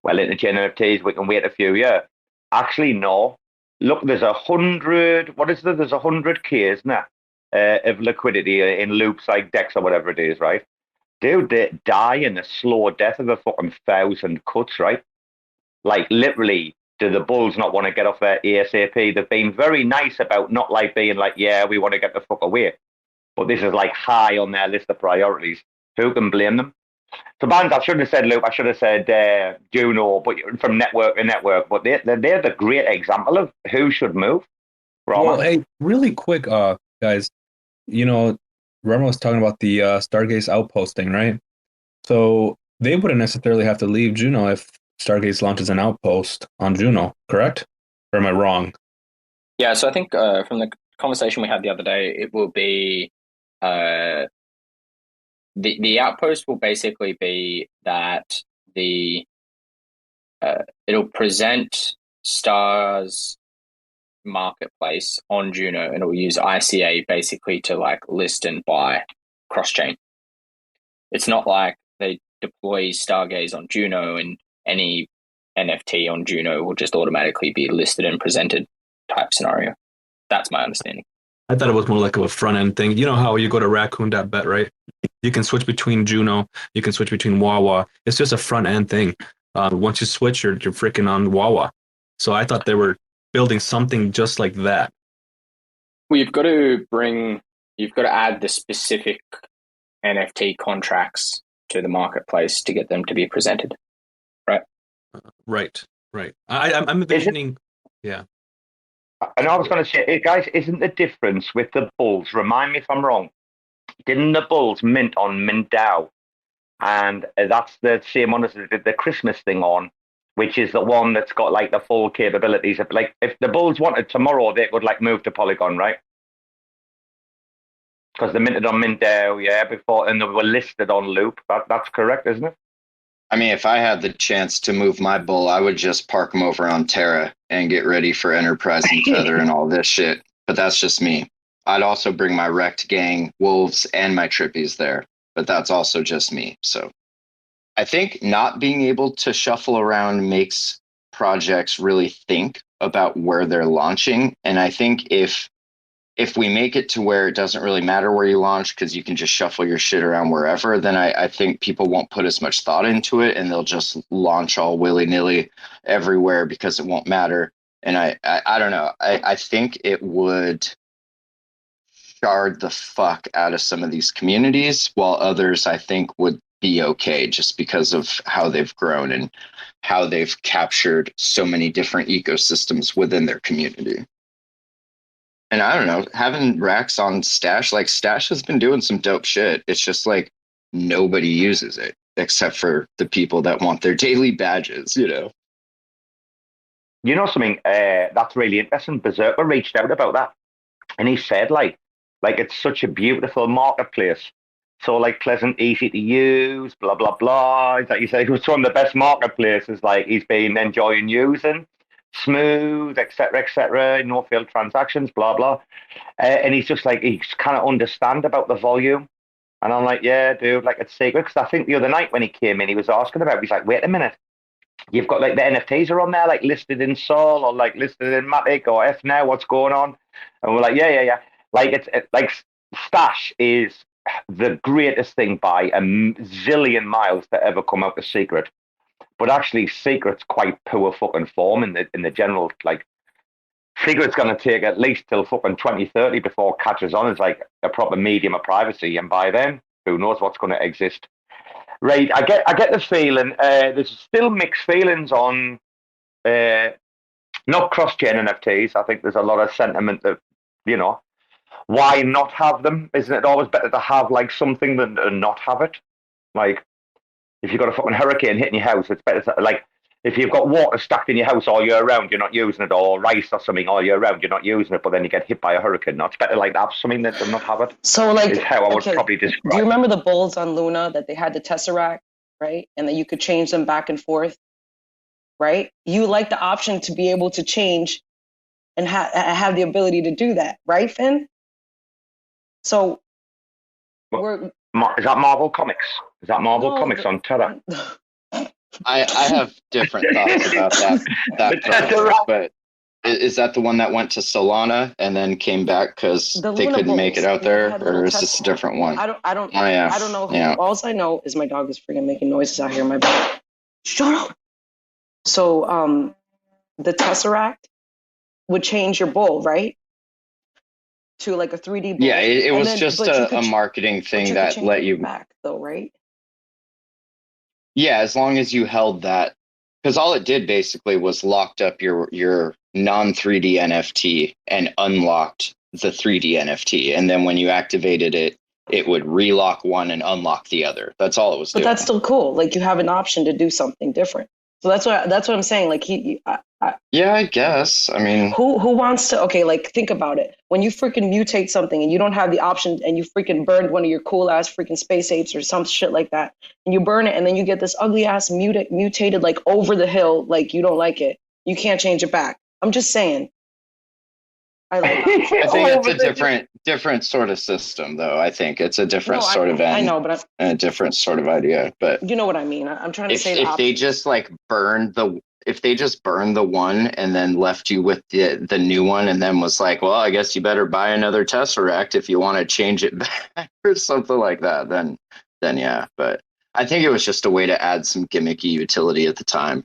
well, interchain NFTs, we can wait a few years. Actually, no. Look, there's 100, what is there? There's 100K, isn't there, of liquidity in loops like DEX or whatever it is, right? Dude, they die in a slow death of a fucking 1,000 cuts, right? Like, literally, do the Bulls not want to get off their ASAP? They've been very nice about not like being like, yeah, we want to get the fuck away. But this is like high on their list of priorities. Who can blame them? So, Bbandz, I shouldn't have said Loop. I should have said Juno, but from network to network. But they're the great example of who should move. Rarma. Well, hey, really quick, guys. You know, Rarma was talking about the Stargaze outposting, right? So they wouldn't necessarily have to leave Juno if Stargaze launches an outpost on Juno, correct? Or am I wrong? Yeah, so I think from the conversation we had the other day, it will be the outpost will basically be that it'll present Star's marketplace on Juno, and it'll use ICA basically to like list and buy cross chain. It's not like they deploy Stargaze on Juno and any NFT on Juno will just automatically be listed and presented type scenario. That's my understanding. I thought it was more like a front end thing. You know how you go to raccoon.bet, right? You can switch between Juno, you can switch between Wawa. It's just a front end thing. Once you switch, you're freaking on Wawa. So I thought they were building something just like that. Well, you've got to add the specific NFT contracts to the marketplace to get them to be presented, right? Right. I'm envisioning, yeah. And I was going to say, guys, isn't the difference with the Bulls, remind me if I'm wrong, didn't the Bulls mint on MintDAO? And that's the same one as they did the Christmas thing on, which is the one that's got like the full capabilities. Like if the Bulls wanted tomorrow, they could like move to Polygon, right? Because they minted on MintDAO, yeah, before, and they were listed on Loop. That's correct, isn't it? I mean, if I had the chance to move my bull, I would just park them over on Terra and get ready for Enterprise and Tether and all this shit. But that's just me. I'd also bring my Wrecked Gang, Wolves, and my Trippies there. But that's also just me. So I think not being able to shuffle around makes projects really think about where they're launching. And I think if we make it to where it doesn't really matter where you launch because you can just shuffle your shit around wherever, then I think people won't put as much thought into it and they'll just launch all willy-nilly everywhere because it won't matter. And I don't know. I think it would shard the fuck out of some of these communities, while others I think would be okay just because of how they've grown and how they've captured so many different ecosystems within their community. And I don't know, having racks on Stash, like Stash has been doing some dope shit. It's just like nobody uses it except for the people that want their daily badges, you know? You know something that's really interesting? Berserker reached out about that. And he said, like it's such a beautiful marketplace. So like pleasant, easy to use, blah, blah, blah. Like you said, it was one of the best marketplaces like he's been enjoying using. Smooth, etc., no failed transactions, blah blah, and he's just like he's kind of understand about the volume, and I'm like, yeah, dude, like it's sacred. Because I think the other night when he came in, he was asking about. He's like, wait a minute, you've got like the NFTs are on there, like listed in Sol or like listed in Matic or F now. What's going on? And we're like, yeah. Like it's like Stash is the greatest thing by a zillion miles to ever come out of Secret. But actually, Secret's quite poor fucking form in the general, like, Secret's going to take at least till fucking 2030 before it catches on as like a proper medium of privacy, and by then, who knows what's going to exist. Right, I get the feeling, there's still mixed feelings on not cross-chain NFTs. I think there's a lot of sentiment that, you know, why not have them? Isn't it always better to have like something than to not have it? Like, if you've got a fucking hurricane hitting your house, it's better to, like, if you've got water stacked in your house all year round, you're not using it, or rice or something all year round, you're not using it, but then you get hit by a hurricane. No, it's better like to have something than to not have it. So, like, is how I would probably describe. Do you remember the bulls on Luna that they had the Tesseract, right? And that you could change them back and forth, right? You like the option to be able to change and have the ability to do that, right, Finn? So, is that Marvel Comics? Is that Marvel Comics on Terra? I have different thoughts about that project, but is that the one that went to Solana and then came back because they couldn't make it out there, or is this a different one? I don't know. Yeah. All I know is my dog is freaking making noises out here in my back. Shut up. So, the Tesseract would change your bull, right? To like a 3D bull. Yeah, it was just a marketing thing that let you back, though, right? Yeah, as long as you held that, because all it did basically was locked up your non-3D NFT and unlocked the 3D NFT, and then when you activated it, it would relock one and unlock the other. That's all it was doing. But that's still cool. Like, you have an option to do something different. So that's what I'm saying. Like, yeah, I guess. I mean, who wants to? Okay, like, think about it. When you freaking mutate something and you don't have the option, and you freaking burned one of your cool ass freaking space apes or some shit like that, and you burn it, and then you get this ugly ass mutated like over the hill, like you don't like it, you can't change it back. I'm just saying. I think it's a different sort of system, though. I think it's a different sort of end. I know, but a different sort of idea. But you know what I mean. I'm trying to say if they just like burned the one and then left you with the new one, and then was like, well, I guess you better buy another Tesseract if you want to change it back or something like that, then yeah. But I think it was just a way to add some gimmicky utility at the time.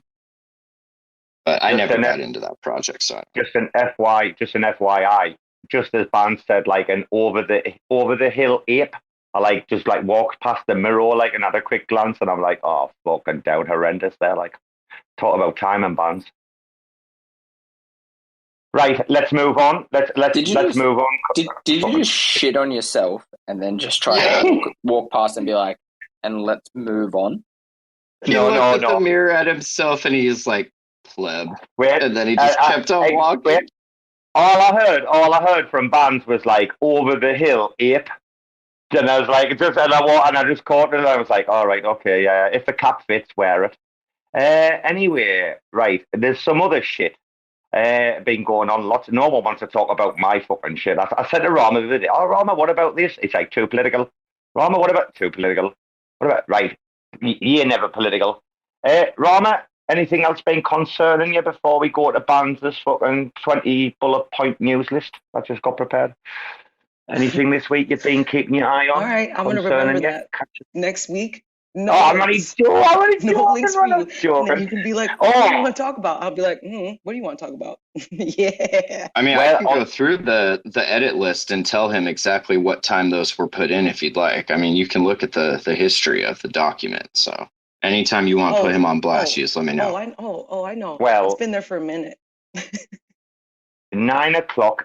But I never got into that project, so just an FYI. Just as Bbandz said, like an over the hill ape. I like just like walked past the mirror like and had a quick glance, and I'm like, oh fucking down horrendous there. Like, talk about time and Bbandz. Right, let's move on. Let's move on. Did you just shit on yourself and then just try to walk past and be like, and let's move on? He looked at the mirror at himself and he's like, pleb. And then he just kept on walking. All I heard from Bbandz was like, over the hill, ape. And I was like, I just caught it and I was like, all right, okay, yeah, if the cap fits, wear it. Anyway, right, there's some other shit been going on. No one wants to talk about my fucking shit. I said to Rarma the other day, oh, Rarma, what about this? It's like, too political. Rarma, what about too political? What about, right, you're never political. Rarma, anything else been concerning you before we go to Bbandz' fucking 20 bullet point news list I just got prepared? Anything this week you've been keeping your eye on? All right, I'm going to remember that next week. No, I'm already joking. No links for you. And then you can be like, what do you want to talk about? I'll be like, what do you want to talk about? Yeah. I mean, I can go through the edit list and tell him exactly what time those were put in if you'd like. I mean, you can look at the history of the document. So anytime you want to put him on blast, you just let me know. I know. Well, it's been there for a minute. 9 o'clock,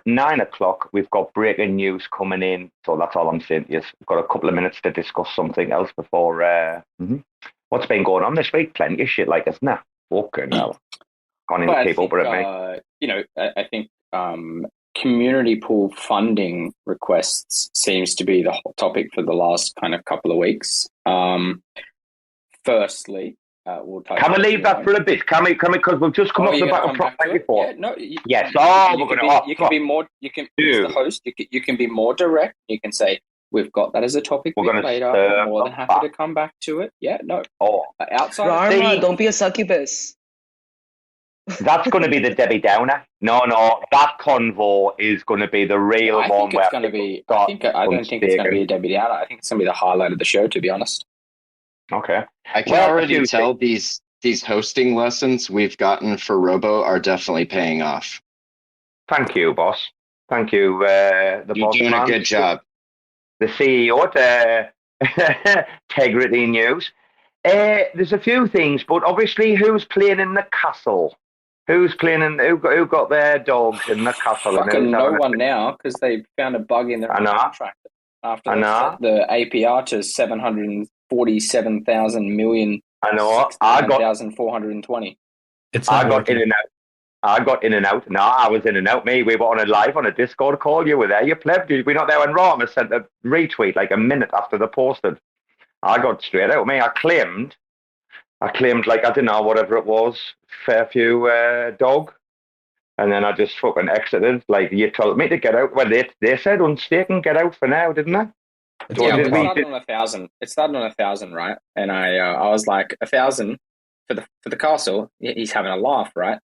we've got breaking news coming in. So that's all I'm saying. Yes, we've got a couple of minutes to discuss something else before. What's been going on this week? Plenty of shit like this, nah. Fucking hell. Can't even keep up with it, mate. I think community pool funding requests seems to be the hot topic for the last kind of couple of weeks. Firstly, we'll can we leave that for a bit? Can we? Because we've just come up the back of Friday before. Yeah, no. Yes. You can be more. You can, as the host, you can be more direct. You can say, "We've got that as a topic later. I'm more than happy to come back to it." Yeah. No. Oh, outside. Rarma, don't be a succubus. That's going to be the Debbie Downer. No, that convo is going to be the real I one. think it's going to be. I don't think it's going to be a Debbie Downer. I think it's going to be the highlight of the show, to be honest. Okay. I can already tell these hosting lessons we've gotten for Robo are definitely paying off. Thank you, boss. Thank you, the You're boss doing man. a good job. The CEO at Integrity News. There's a few things, but obviously, who's playing in the castle? Who's playing in? Who got their dogs in the castle? Fucking no one now, because they found a bug in their contract after they set the APR to 747,000 million. I know. 69,420. I got in and out. No, I was in and out. Me, we were on a live on a Discord call. You were there. You pleb. We not there when Rarma sent a retweet like a minute after they posted. I got straight out. Me, I claimed like, I don't know, whatever it was, Fairview dog. And then I just fucking exited. Like, you told me to get out. Well, they said unstake and get out for now, didn't they? So it started on 1,000. It started on 1,000, right? And I was like, 1,000 for the castle. He's having a laugh, right?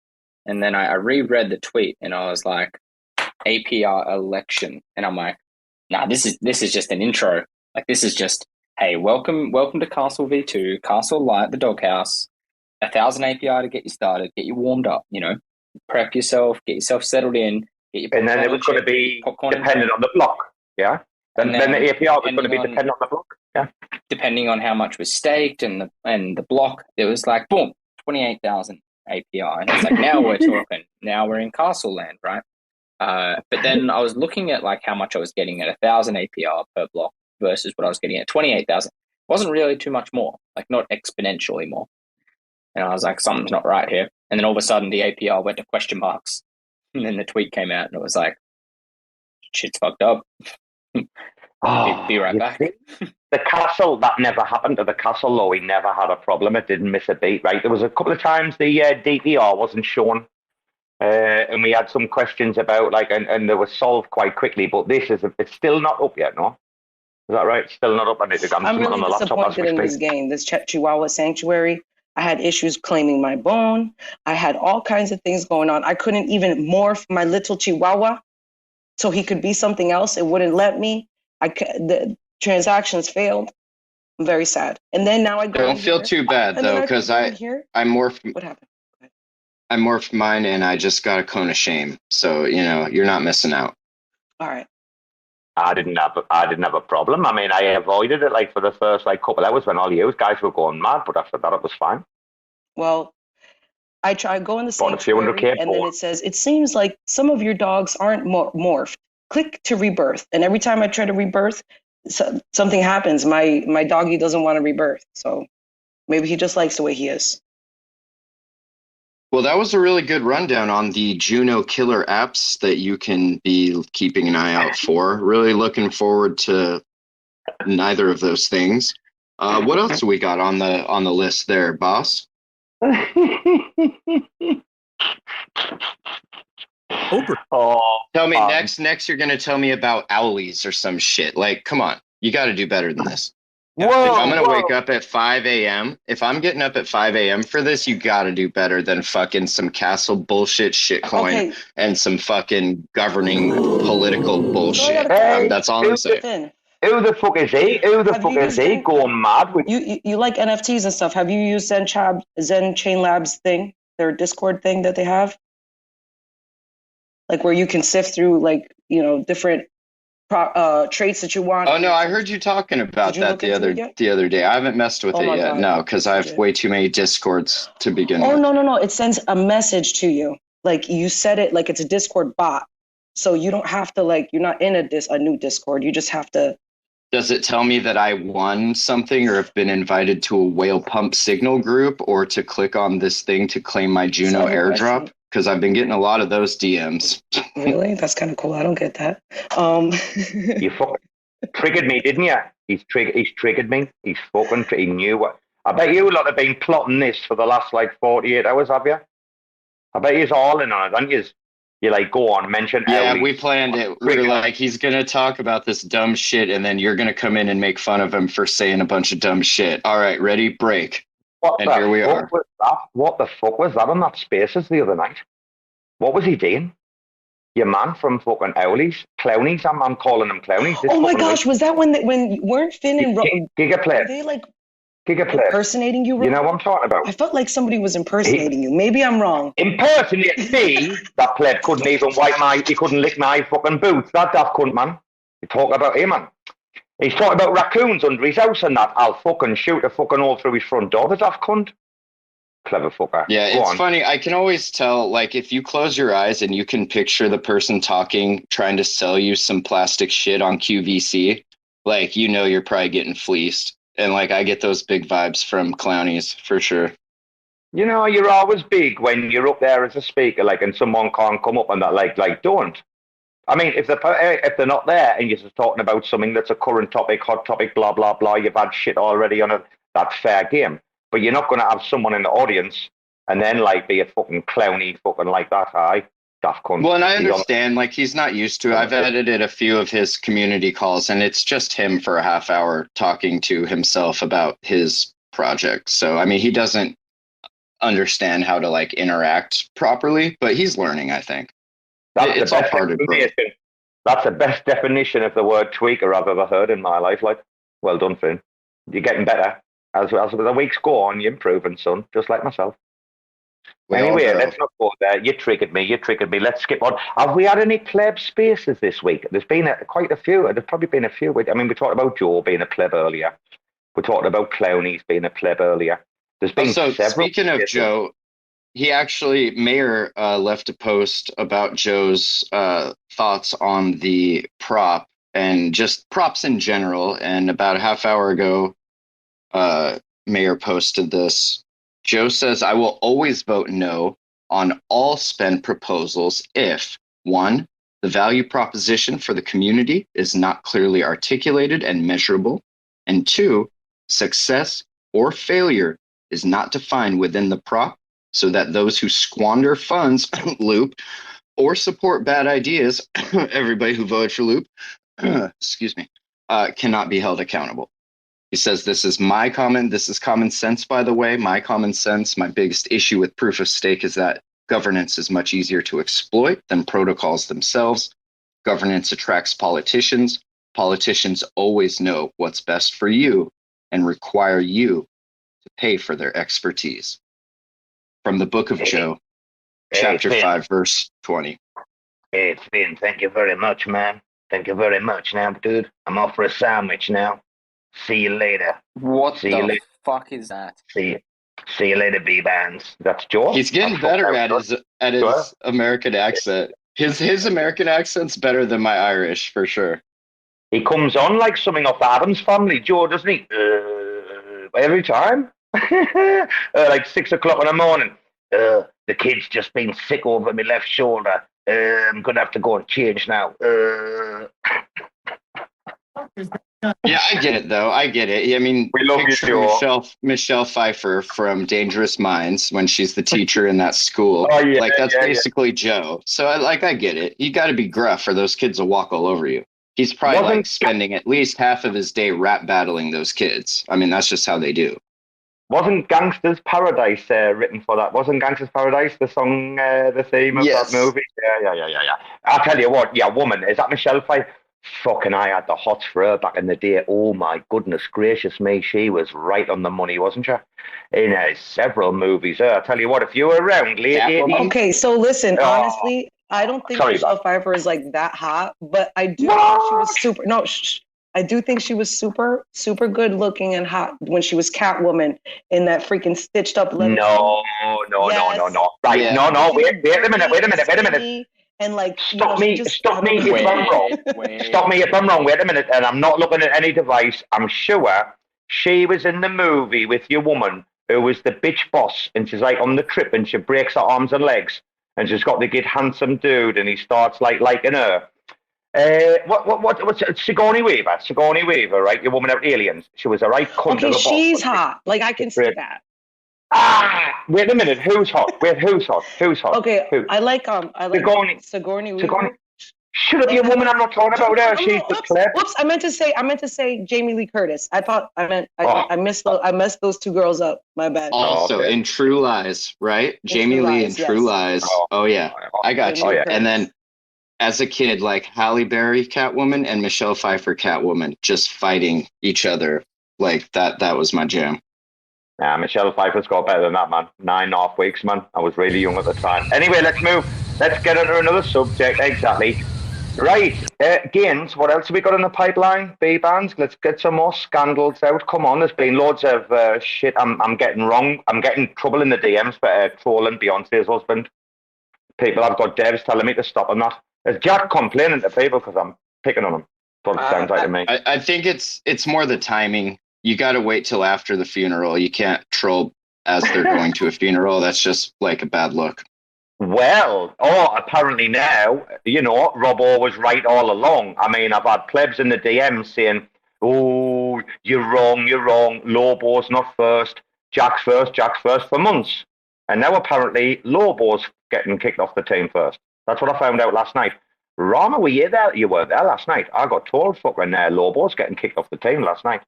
And then I reread the tweet, and I was like, APR election, and I'm like, nah, this is just an intro. Like, this is just, hey, welcome to Castle V2, Castle Light, the doghouse. 1,000 APR to get you started, get you warmed up. Prep yourself, get yourself settled in. And then it was going to be dependent on the block, yeah. Then the APR was going to be dependent on the block, yeah. Depending on how much was staked and the block, it was like boom, 28,000 APR, and it's like, now we're talking. Now we're in Castle Land, right? But then I was looking at like how much I was getting at 1,000 APR per block versus what I was getting at 28,000. Wasn't really too much more, like not exponentially more. And I was like, something's not right here. And then all of a sudden the APR went to question marks, and then the tweet came out, and it was like, shit's fucked up. Be right back. The castle, that never happened to the castle, though. He never had a problem. It didn't miss a beat, right? There was a couple of times the DPR wasn't shown, and we had some questions about, like, and they were solved quite quickly, but it's still not up yet, no? Is that right? It's still not up. I'm really on the laptop disappointed in this game, this Chihuahua Sanctuary. I had issues claiming my bone. I had all kinds of things going on. I couldn't even morph my little Chihuahua so he could be something else. It wouldn't let me. The transactions failed. I'm very sad. And then now I go. Don't feel too bad though, because I morphed. What happened? I morphed mine, and I just got a cone of shame. So you're not missing out. All right. I didn't have a problem. I mean, I avoided it like for the first couple hours when all you guys were going mad, but after that it was fine. Well, I tried going the sanctuary, and then it says it seems like some of your dogs aren't morphed. Click to rebirth, and every time I try to rebirth, something happens. My doggy doesn't want to rebirth, so maybe he just likes the way he is. Well, that was a really good rundown on the Juno killer apps that you can be keeping an eye out for. Really looking forward to neither of those things. What else do we got on the list there, boss? Tell me next you're gonna tell me about owlies or some shit. Like, come on, you got to do better than this. If I'm gonna wake up at 5 a.m., if I'm getting up at 5 a.m. for this, you got to do better than fucking some castle bullshit shitcoin and some fucking governing political bullshit. That's all I'm saying. Who the fuck is he? Who the fuck is he going mad with? You like NFTs and stuff. Have you used Zen Chain Labs thing, their Discord thing that they have? Like where you can sift through different traits that you want. Oh no, I heard you talking about that the other day. I haven't messed with it yet. No, because I have way too many Discords to begin with. Oh no. It sends a message to you. Like you set it like it's a Discord bot. So you don't have to you're not in a new Discord. You just have to. Does it tell me that I won something or have been invited to a whale pump signal group or to click on this thing to claim my Juno airdrop? Because I've been getting a lot of those DMs. Really? That's kind of cool. I don't get that. You fucking triggered me, didn't you? He's triggered me. He knew what. I bet you lot have been plotting this for the last 48 hours, have you? I bet you're all in on it, aren't you? You go on, mention. Yeah, we planned it. We were like, he's gonna talk about this dumb shit, and then you're gonna come in and make fun of him for saying a bunch of dumb shit. All right, ready? Break. And here we are. What the fuck was that on that Spaces the other night? What was he doing? Your man from fucking Owlies, Clownies. I'm calling them Clownies. Oh my gosh, was that when weren't Finn and Robo? Gigaplay. Were they like Gigaplay. Impersonating you? Robo? You know what I'm talking about? I felt like somebody was impersonating you. Maybe I'm wrong. Impersonating me? That pleb couldn't even he couldn't lick my fucking boots. That daft cunt, man. You talk about him, man. He's talking about raccoons under his house and that. I'll fucking shoot a fucking hole through his front door, the daft cunt. Clever fucker. Yeah, it's funny. I can always tell, like, if you close your eyes and you can picture the person talking, trying to sell you some plastic shit on QVC, like, you know you're probably getting fleeced. And, like, I get those big vibes from Clownies, for sure. You know, you're always big when you're up there as a speaker, like, and someone can't come up and that, like, don't. I mean, if they're not there and you're just talking about something that's a current topic, hot topic, blah, blah, blah, you've had shit already on it, that's fair game. But you're not going to have someone in the audience and then, like, be a fucking clowny fucking like that, aye? Daft cunt. Well, and I understand, like, he's not used to it. I've edited a few of his community calls, and it's just him for a half hour talking to himself about his project. So, I mean, he doesn't understand how to, like, interact properly, but he's learning, I think. It's all part of it. That's the best definition of the word tweaker I've ever heard in my life. Like, well done, Finn. You're getting better. As the weeks go on, you're improving, son, just like myself. Anyway, let's not go there. You triggered me. Let's skip on. Have we had any pleb spaces this week? There's been quite a few. There's probably been a few. I mean, we talked about Joe being a pleb earlier. We talked about Clownies being a pleb earlier. There's been several. Speaking of Joe, he actually, Mayor left a post about Joe's thoughts on the prop and just props in general. And about a half hour ago, Mayor posted this. Joe says, I will always vote no on all spend proposals if, 1, the value proposition for the community is not clearly articulated and measurable, and 2, success or failure is not defined within the prop so that those who squander funds, Loop, or support bad ideas, everybody who voted for Loop, excuse me, cannot be held accountable. He says, this is my comment. This is common sense, by the way. My common sense. My biggest issue with proof of stake is that governance is much easier to exploit than protocols themselves. Governance attracts politicians. Politicians always know what's best for you and require you to pay for their expertise. From the book of Joe, chapter 5, verse 20. Hey, Finn, thank you very much, man. Thank you very much now, dude. I'm off for a sandwich now. See you later. What the fuck is that? See you later, Bbandz. That's Joe. He's getting better at his American accent. His American accent's better than my Irish, for sure. He comes on like something off the Addams Family, Joe, doesn't he? Every time. Like 6 o'clock in the morning. The kid's just been sick over my left shoulder. I'm going to have to go and change now. Yeah, I get it, though. I get it. I mean, we love you, Joe. Michelle Pfeiffer from Dangerous Minds when she's the teacher in that school. Oh, yeah, like, that's basically Joe. So, I get it. You got to be gruff or those kids will walk all over you. He's probably spending at least half of his day rap battling those kids. I mean, that's just how they do. Wasn't Gangster's Paradise written for that? Wasn't Gangster's Paradise the song, the theme of that movie? Yeah. I'll tell you what, woman, is that Michelle Pfeiffer? Fucking I had the hots for her back in the day. Oh my goodness gracious me, she was right on the money, wasn't she? In several movies. I'll tell you what, if you were around late 80s... Okay, so listen, honestly, I don't think Michelle Pfeiffer is like that hot, but I do think she was super... No, I do think she was super, super good looking and hot when she was Catwoman in that freaking stitched up leather. No. Right, yeah. No, wait a minute. And like, stop me if I'm wrong. Stop me if I'm wrong. Wait a minute, and I'm not looking at any device. I'm sure she was in the movie with your woman who was the bitch boss, and she's like on the trip, and she breaks her arms and legs, and she's got the good handsome dude, and he starts liking her. What's Sigourney Weaver? Sigourney Weaver, right? Your woman out Aliens. She was a right cunt. Okay, she's hot. Like I can see that. Wait a minute. Who's hot? Who's hot? Okay, Who? I like Sigourney Weaver. Shut up, you woman! I'm not talking about her. She's the pleb. Whoops! I meant to say Jamie Lee Curtis. I messed those two girls up. My bad. Also, okay. in True Lies, right? Jamie True Lee Lies, in True Lies. Oh yeah, I got you. Oh, yeah. And then as a kid, like Halle Berry Catwoman and Michelle Pfeiffer Catwoman, just fighting each other like that. That was my jam. Nah, Michelle Pfeiffer's got better than that, man. 9.5 weeks, man. I was really young at the time. Anyway, let's move. Let's get into another subject. Exactly. Right. Gaines, what else have we got in the pipeline? Bbandz, let's get some more scandals out. Come on, there's been loads of shit. I'm getting wrong. I'm getting trouble in the DMs for trolling Beyonce's husband. People have got devs telling me to stop on that. There's Jack complaining to people because I'm picking on him. That's what it sounds like to me. I think it's more the timing. You got to wait till after the funeral. You can't troll as they're going to a funeral. That's just like a bad look. Well, apparently now, Robo was right all along. I mean, I've had plebs in the DMs saying, oh, you're wrong. Lobo's not first. Jack's first for months. And now apparently Lobo's getting kicked off the team first. That's what I found out last night. Rarma, were you there? You were there last night. I got told fucking Lobo's getting kicked off the team last night.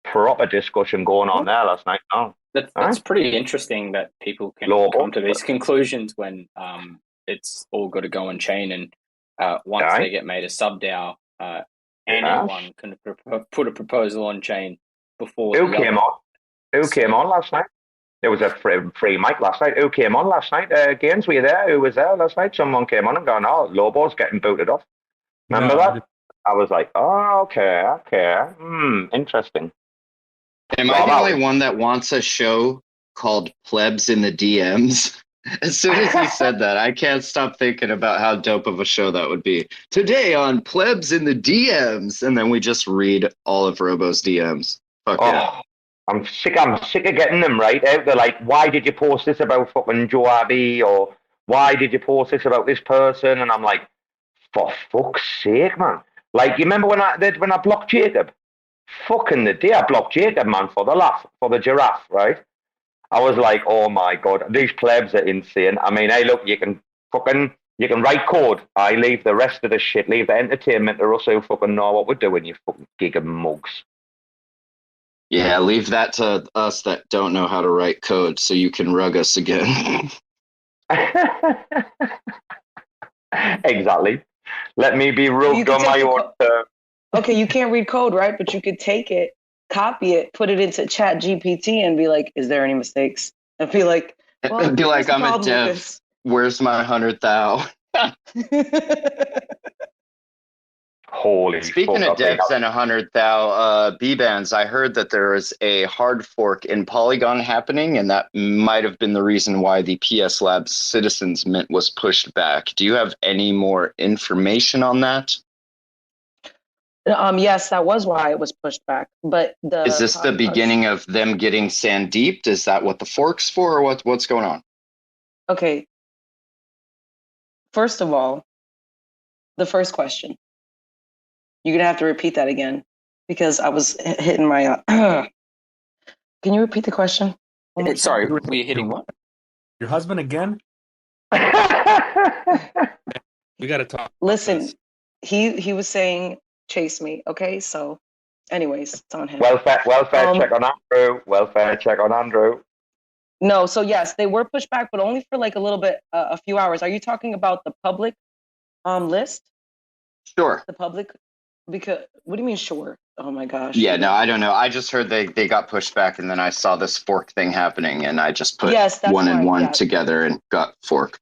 Proper discussion going on there last night. Oh. That's pretty interesting that people can come to these conclusions when it's all got to go on chain, and once they get made a sub-DAO, anyone can put a proposal on chain before. Who came on last night? There was a free mic last night. Who came on last night? Gaines, were you there? Who was there last night? Someone came on and gone, oh, Lobo's getting booted off. Remember that? I was like, oh, okay. Interesting. Am I the only one that wants a show called Plebs in the DMs? As soon as he said that, I can't stop thinking about how dope of a show that would be. Today on Plebs in the DMs, and then we just read all of Robo's DMs. Fuck yeah. I'm sick of getting them right out. They're like, why did you post this about fucking Joe Abbey? Or why did you post this about this person? And I'm like, for fuck's sake, man. Like, you remember when I blocked Jacob? Fucking the day I blocked Jacob, man, for the giraffe, right? I was like, oh my God, these plebs are insane. I mean, hey, look, you can write code. I leave the rest of the shit, leave the entertainment to us who fucking know what we're doing, you fucking gig of mugs. Yeah, leave that to us that don't know how to write code so you can rug us again. Exactly. Let me be rugged on my own terms. Okay, you can't read code, right? But you could take it, copy it, put it into Chat GPT and be like, is there any mistakes? And be like, well, I'm a dev. Where's my 100,000? Holy Speaking of devs and 100,000, Bbandz, I heard that there is a hard fork in Polygon happening, and that might have been the reason why the PS Labs Citizens Mint was pushed back. Do you have any more information on that? Yes, that was why it was pushed back. But is this the beginning of them getting sand deeped? Is that what the fork's for, or what's going on? Okay. First of all, the first question. You're gonna have to repeat that again because I was hitting my. Can you repeat the question? Sorry, were you hitting what? Your husband again? We got to talk. Listen, he was saying. Chase me, okay? So, anyways, it's on him. Welfare check on Andrew. Welfare check on Andrew. No, so yes, they were pushed back, but only for like a little bit, a few hours. Are you talking about the public list? Sure. The public, because what do you mean sure? Oh my gosh. Yeah, no, I don't know. I just heard they got pushed back, and then I saw this fork thing happening, and I just put one and one together and got fork.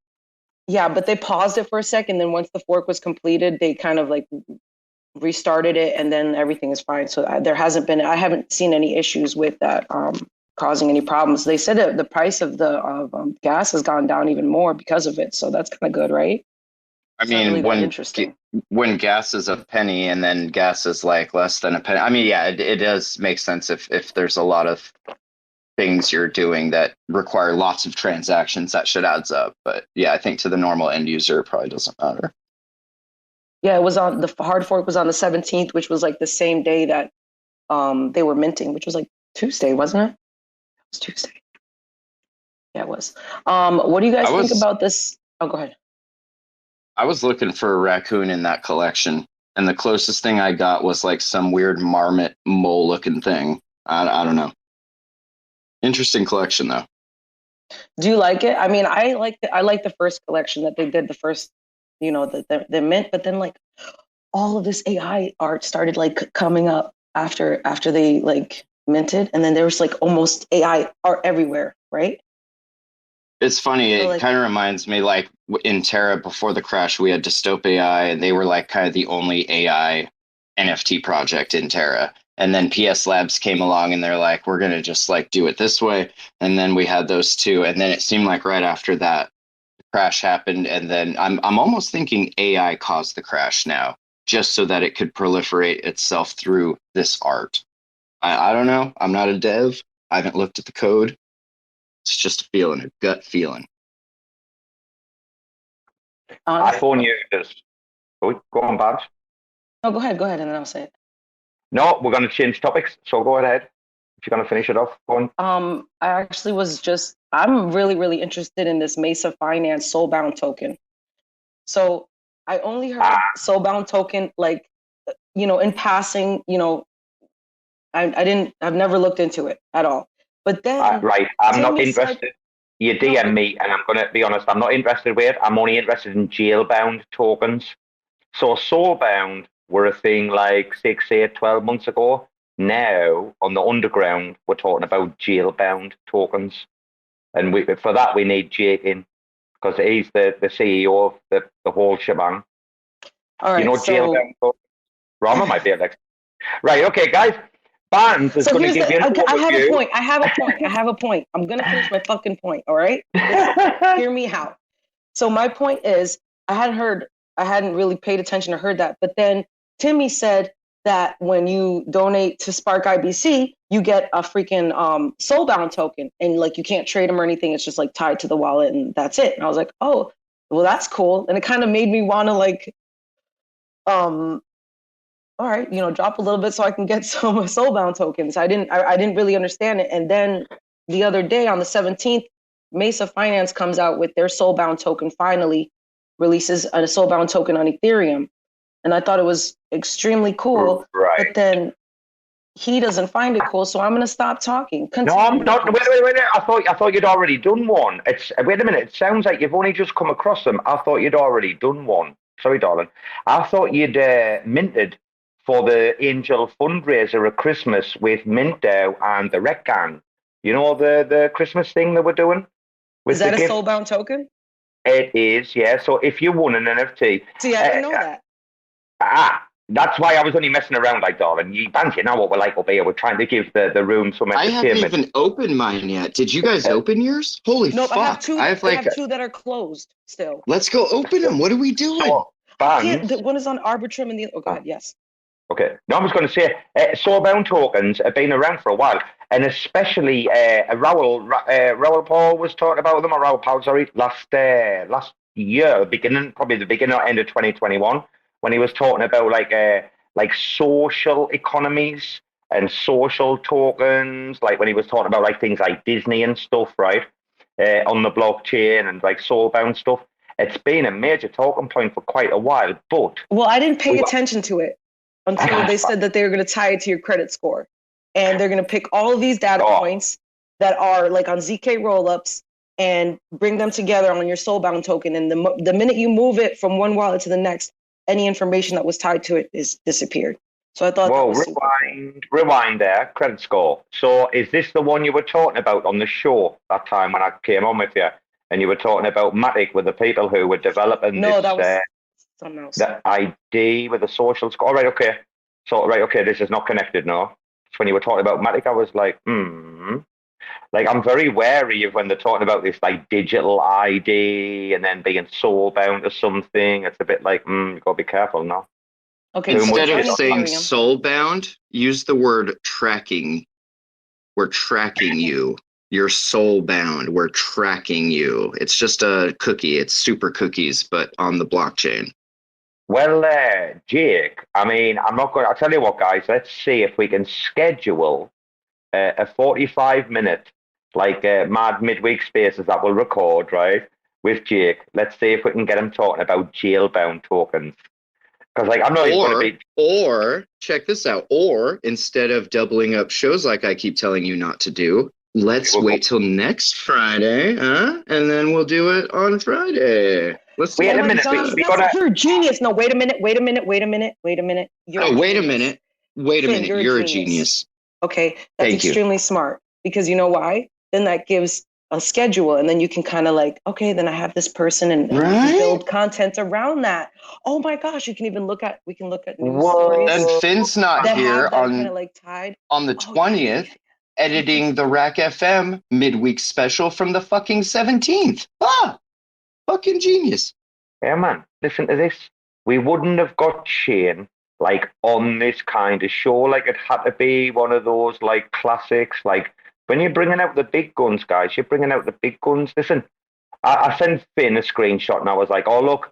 Yeah, but they paused it for a second. Then once the fork was completed, they kind of like restarted it, and then everything is fine. So I haven't seen any issues with that causing any problems. They said that the price of the gas has gone down even more because of it. So that's kind of good, right? I mean, when gas is a penny and then gas is like less than a penny. I mean, yeah, it does make sense if there's a lot of things you're doing that require lots of transactions, that shit adds up. But yeah, I think to the normal end user, it probably doesn't matter. Yeah, it was on the hard fork was on the 17th, which was like the same day that they were minting, which was like Tuesday, wasn't it? It was Tuesday. Yeah, it was. What do you guys think about this? Oh, go ahead. I was looking for a raccoon in that collection, and the closest thing I got was like some weird marmot mole looking thing. I don't know. Interesting collection though. Do you like it? I mean, I like the first collection that they did, the first, the mint, but then like all of this AI art started like coming up after they like minted, and then there was like almost AI art everywhere, right? It's funny. It kind of reminds me like in Terra before the crash, we had Dystope AI, and they were like kind of the only AI NFT project in Terra. And then PS Labs came along and they're like, we're going to just like do it this way. And then we had those two. And then it seemed like right after that the crash happened. And then I'm almost thinking AI caused the crash now, just so that it could proliferate itself through this art. I don't know. I'm not a dev. I haven't looked at the code. It's just a feeling, a gut feeling. iPhone users. Go on, Bbandz. No, go ahead, and then I'll say it. No, we're going to change topics, so go ahead. If you're going to finish it off, go on. I actually I'm really, really interested in this Mesa Finance Soulbound token. So I only heard Soulbound token, like, in passing, I've never looked into it at all. But then... right, I'm not interested. You DM me, and I'm going to be honest, I'm not interested with it. I'm only interested in jailbound tokens. So Soulbound were a thing like 6, 8, 12 months ago. Now, on the underground, we're talking about jailbound tokens. And for that, we need Jake in, because he's the CEO of the whole shebang. All right, jailbound tokens? Rarma might be next. Right, okay, guys. Bbandz is going to give you an overview. I have a point. I'm going to finish my fucking point, all right? Hear me out. So my point is, I hadn't really paid attention or heard that, but then Timmy said that when you donate to Spark IBC, you get a freaking Soulbound token, and like you can't trade them or anything. It's just like tied to the wallet, and that's it. And I was like, oh, well, that's cool. And it kind of made me want to like, all right, drop a little bit so I can get some Soulbound tokens. I didn't really understand it. And then the other day on the 17th, Mesa Finance comes out with their Soulbound token, finally releases a Soulbound token on Ethereum. And I thought it was extremely cool. Right. But then he doesn't find it cool, so I'm going to stop talking. No, I'm not. Wait. I thought you'd already done one. Wait a minute. It sounds like you've only just come across them. I thought you'd already done one. Sorry, darling. I thought you'd minted for the Angel fundraiser at Christmas with MintDAO and the Rec Gang. You know the Christmas thing that we're doing? Is that a Soulbound token? It is, yeah. So if you won an NFT... See, I didn't know that. That's why I was only messing around, like, darling. You know what we're like up here. We're trying to give the room some entertainment. I haven't even opened mine yet. Did you guys open yours? Holy fuck. I have two. I have two that are closed still. Let's go open them. What are we doing? Oh, the one is on Arbitrum and the... Oh, God, yes. Okay. No, I was going to say, Soulbound tokens have been around for a while, and especially Raoul Paul was talking about them, or Raoul Paul, sorry, last year, probably the beginning or end of 2021, when he was talking about like social economies and social tokens, like when he was talking about like things like Disney and stuff, right, on the blockchain and like Soulbound stuff. It's been a major talking point for quite a while, but... Well, I didn't pay attention to it until they said that they were going to tie it to your credit score. And they're going to pick all of these data points that are like on ZK rollups and bring them together on your Soulbound token. And the minute you move it from one wallet to the next, any information that was tied to it is disappeared. So I thought... Well, rewind there, credit score. So is this the one you were talking about on the show that time when I came on with you? And you were talking about Matic with the people who were developing that was something else. The ID with the social score. Right, okay. So, this is not connected, no? So when you were talking about Matic, I was like, Like, I'm very wary of when they're talking about this, like, digital ID and then being soulbound or something. It's a bit like, you've got to be careful now. Okay. Instead of saying soulbound, use the word tracking. We're tracking you. You're soulbound. We're tracking you. It's just a cookie. It's super cookies, but on the blockchain. Well, Jake, I mean, I'll tell you what, guys, let's see if we can schedule a 45-minute, like, mad midweek spaces that we'll record, right? with Jake. Let's see if we can get him talking about jailbound tokens. Because I'm not even going to be. Or check this out. Or instead of doubling up shows like I keep telling you not to do, let's wait till next Friday, and then we'll do it on Friday. Let's wait a minute. You're a genius. No, wait a minute. Wait a minute. You're a genius. Okay, that's extremely smart because you know why? Then that gives a schedule, and then you can kind of okay, then I have this person and build content around that. Oh my gosh, we can look at news stories. And Finn's not here on the 20th. Editing the RAC FM midweek special from the fucking 17th. Fucking genius. Yeah, man. Listen to this. We wouldn't have got Shane on this kind of show. It had to be one of those classics. When you're bringing out the big guns, guys, you're bringing out the big guns. Listen, I sent Finn a screenshot and I was like, oh look,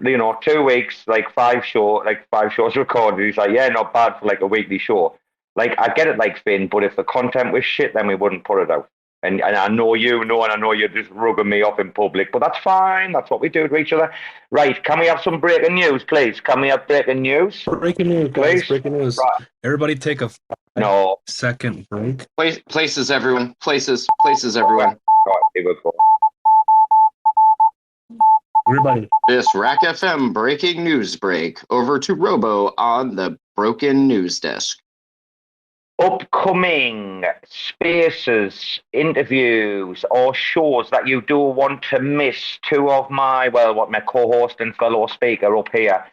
2 weeks, 5 shows recorded. He's like, yeah, not bad for a weekly show. I get it, Finn, but if the content was shit, then we wouldn't put it out. And I know you know, and I know you're just rubbing me off in public, but that's fine. That's what we do to each other. Right, can we have some breaking news, please? Can we have breaking news? Breaking news, guys. Breaking news. Right. Everybody take a 5-second break. Places, everyone. Places, everyone. Right, here we go. Everybody. This RAC FM breaking news break. Over to Robo on the broken news desk. Upcoming spaces, interviews, or shows that you do want to miss. Two of my co-host and fellow speaker up here.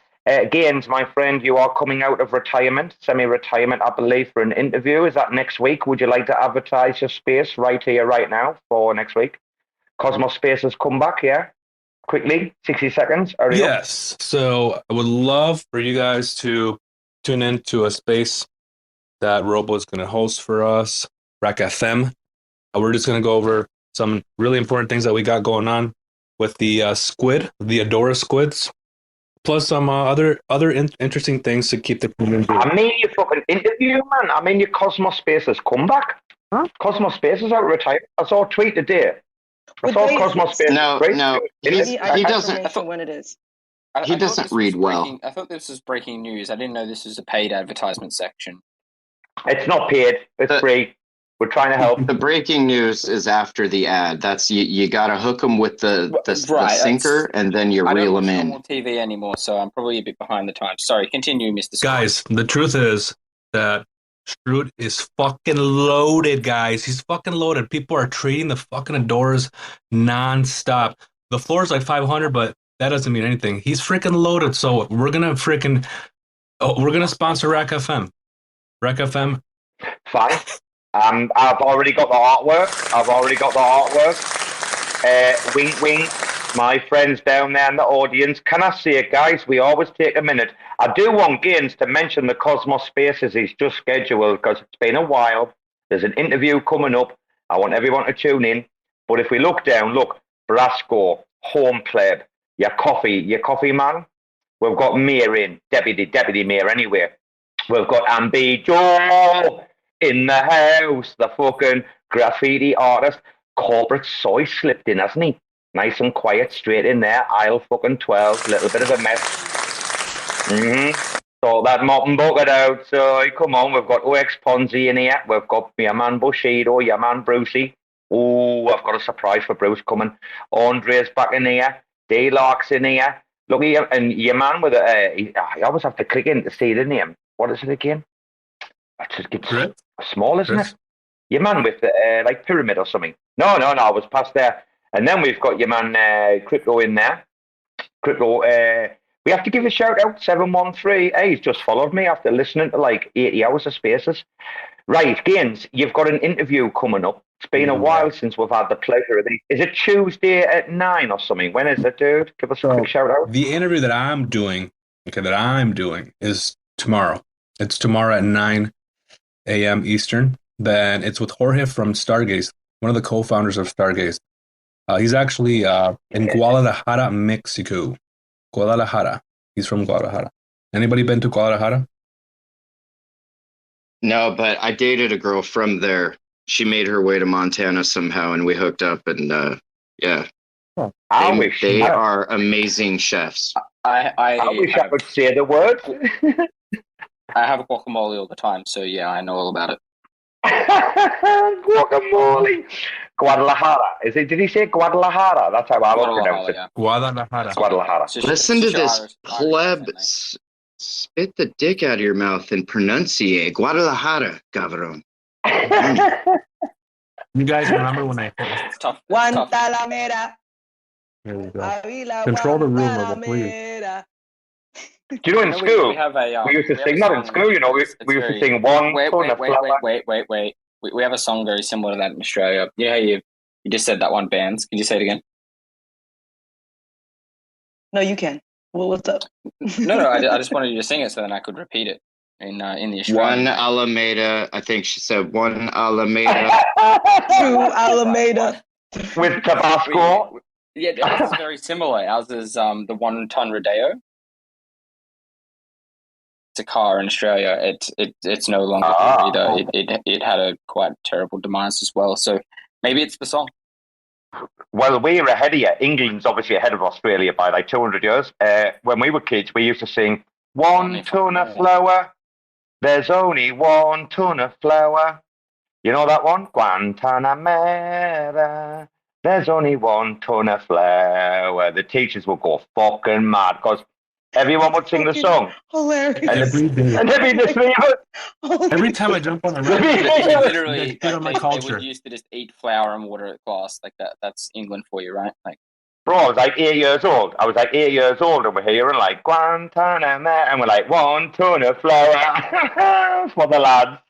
Gaines, my friend, you are coming out of retirement, semi-retirement, I believe, for an interview. Is that next week? Would you like to advertise your space right here, right now, for next week? Cosmos Spaces come back, yeah? Quickly, 60 seconds. Yes. So I would love for you guys to tune in to a space that Robo is going to host for us, RAC FM. We're just going to go over some really important things that we got going on with the squid, the Adora squids, plus some other interesting things to keep the community. I mean, your fucking interview, man. I mean, your Cosmos Spaces come-back. Huh? Cosmos Spaces out of retirement. I saw a tweet today. I saw Cosmos Spaces. No. He doesn't. When it is. He doesn't read well. I thought this was breaking news. I didn't know this was a paid advertisement section. It's not paid. It's free. We're trying to help. The breaking news is after the ad. That's you got to hook them with the sinker, and then you reel them in. I don't watch TV anymore, so I'm probably a bit behind the times. Sorry, continue, Mr. Scott. Guys, the truth is that Shrewd is fucking loaded, guys. He's fucking loaded. People are treating the fucking Adoras nonstop. The floor is 500, but that doesn't mean anything. He's freaking loaded. So we're gonna sponsor RAC FM. RAC FM. Fine. I've already got the artwork. Wink, wink. My friends down there in the audience. Can I say it, guys? We always take a minute. I do want Gaines to mention the Cosmos Spaces he's just scheduled because it's been a while. There's an interview coming up. I want everyone to tune in. But if we look down, Brasco, Home Pleb, your coffee man. We've got Mayor in, deputy mayor anyway. We've got Ambi Joe in the house, the fucking graffiti artist. Corporate Soy slipped in, hasn't he? Nice and quiet, straight in there. Aisle fucking 12, little bit of a mess. So that mop and bucket out. So come on, we've got OX Ponzi in here. We've got your man Bushido, your man Brucey. Oh, I've got a surprise for Bruce coming. Andre's back in here. D-Lark's in here. Look here, and your man with I always have to click in to see the name. What is it again? It just gets small, isn't it? Your man with the pyramid or something. No, I was past there. And then we've got your man Crypto in there. Crypto, we have to give a shout out, 713. Hey, he's just followed me after listening to 80 hours of spaces. Right, Gaines, you've got an interview coming up. It's been a while since we've had the pleasure of these. Is it Tuesday at 9 or something? When is it, dude? Give us a quick shout out. The interview that I'm doing is tomorrow. It's tomorrow at 9 a.m. Eastern. Then it's with Jorge from Stargaze, one of the co-founders of Stargaze. He's actually in Guadalajara, Mexico. Guadalajara. He's from Guadalajara. Anybody been to Guadalajara? No, but I dated a girl from there. She made her way to Montana somehow, and we hooked up. And yeah, I wish They are amazing chefs. I wish I could say the word. I have guacamole all the time, so yeah, I know all about it. Guacamole. Guadalajara. Did he say Guadalajara? That's how I would pronounce it. Yeah. Guadalajara. Guadalajara. Listen to this Irish pleb accent, spit the dick out of your mouth and pronunciate Guadalajara, cabrón. You guys remember when I It's tough. Guantanamera. There we go. Control the room, Robo, please. Do you know in school we have a, we used to sing that in school? You know, we used to sing one ton of flour. Wait. We have a song very similar to that in Australia. Yeah, you just said that one, Bbandz. Can you say it again? No, you can. Well, what's up? No. I just wanted you to sing it so then I could repeat it in the Australian. One Alameda. I think she said one Alameda. Two Alameda. With Tabasco. Yeah, ours is very similar. Ours is the 1 ton Rodeo. It's a car in Australia. It's no longer either. It had a quite terrible demise as well. So maybe it's the song. Well, we're ahead of you. England's obviously ahead of Australia by like 200 years. When we were kids, we used to sing 1 ton of flour. There's only 1 ton of flour. You know that one? Guantanamera. There's only 1 ton of flour. The teachers would go fucking mad because everyone would sing the song. Hilarious. And every day. Every time I jump on a Literally, get on my they culture. would used to just eat flour and water at class like that. That's England for you, right? Like, bro, I was like 8 years old. and we're hearing like Guantanamera, and we're like 1 ton of flour for the lads.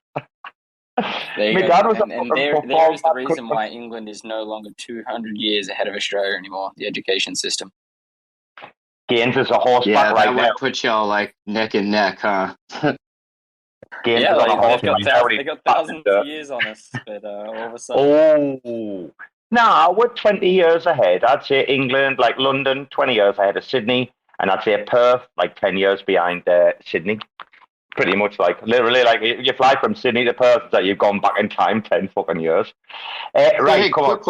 there you My go. dad was and there is the reason why England is no longer 200 years ahead of Australia anymore. The education system. Gaines is a horseback Yeah, right that now. would put y'all like neck and neck, huh? Gaines Yeah, is on a like, horseback. they got thousands of years on us, but all of a sudden. Oh, no, we're 20 years ahead. I'd say England, like London, 20 years ahead of Sydney, and I'd say Perth, like 10 years behind Sydney. Pretty much like, literally, like you fly from Sydney to Perth, it's like you've gone back in time 10 fucking years. Right, Hey, come on.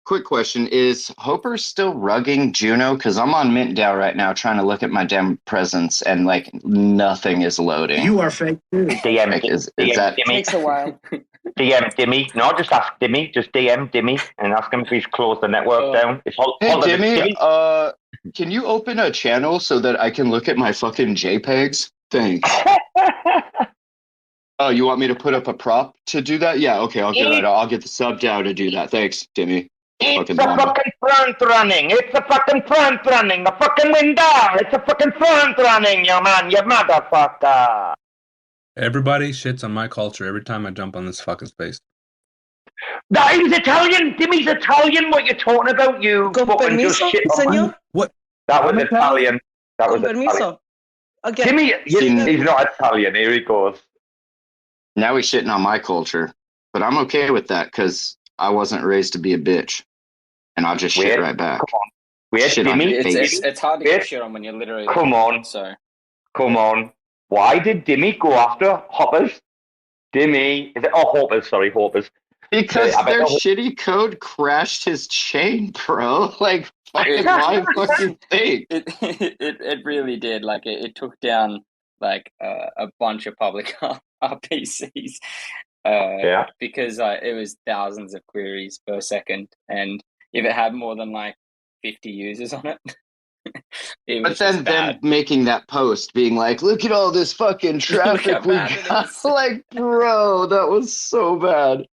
quick question. Is Hopper still rugging Juno? Because I'm on MintDAO right now trying to look at my damn presents and like nothing is loading. You are fake news. DM, Like, is DM, that Dimmy. Takes a while. DM Dimmy. No, just ask Dimmy. Just DM Dimmy and ask him if he's closed the network down. It's Hey, Dimmy, can you open a channel so that I can look at my fucking JPEGs? Thanks. Oh, you want me to put up a prop to do that? Yeah, okay, I'll get it. I'll get the sub down to do that. Thanks, Dimmy. It's a fucking front running. It's a fucking front running. The fucking window. It's a fucking front running, you man. You motherfucker. Everybody shits on my culture every time I jump on this fucking space. No, he was Italian. Dimmy's Italian. What you talking about? You Con fucking just permiso, shit on señor. What? That was Italian. That was Con Italian. permiso. Okay. Dimmy, he's not Italian. Here he goes. Now he's shitting on my culture. But I'm okay with that because I wasn't raised to be a bitch. And I'll just shit right back. Come on. Wait, Shit on Dimmy. your face. It's hard to get shit on when you're literally. Come on. So. Come on. Why did Dimmy go after Hoppers? Dimmy. Is it? Oh, Hoppers. Sorry, Hoppers. Because their shitty code crashed his chain, bro. Like, fucking my fucking thing. It really did. Like, it took down, like, a bunch of public RPCs. Because it was thousands of queries per second. And if it had more than, like, 50 users on it, but then them making that post being like, look at all this fucking traffic we got. Like, bro, that was so bad.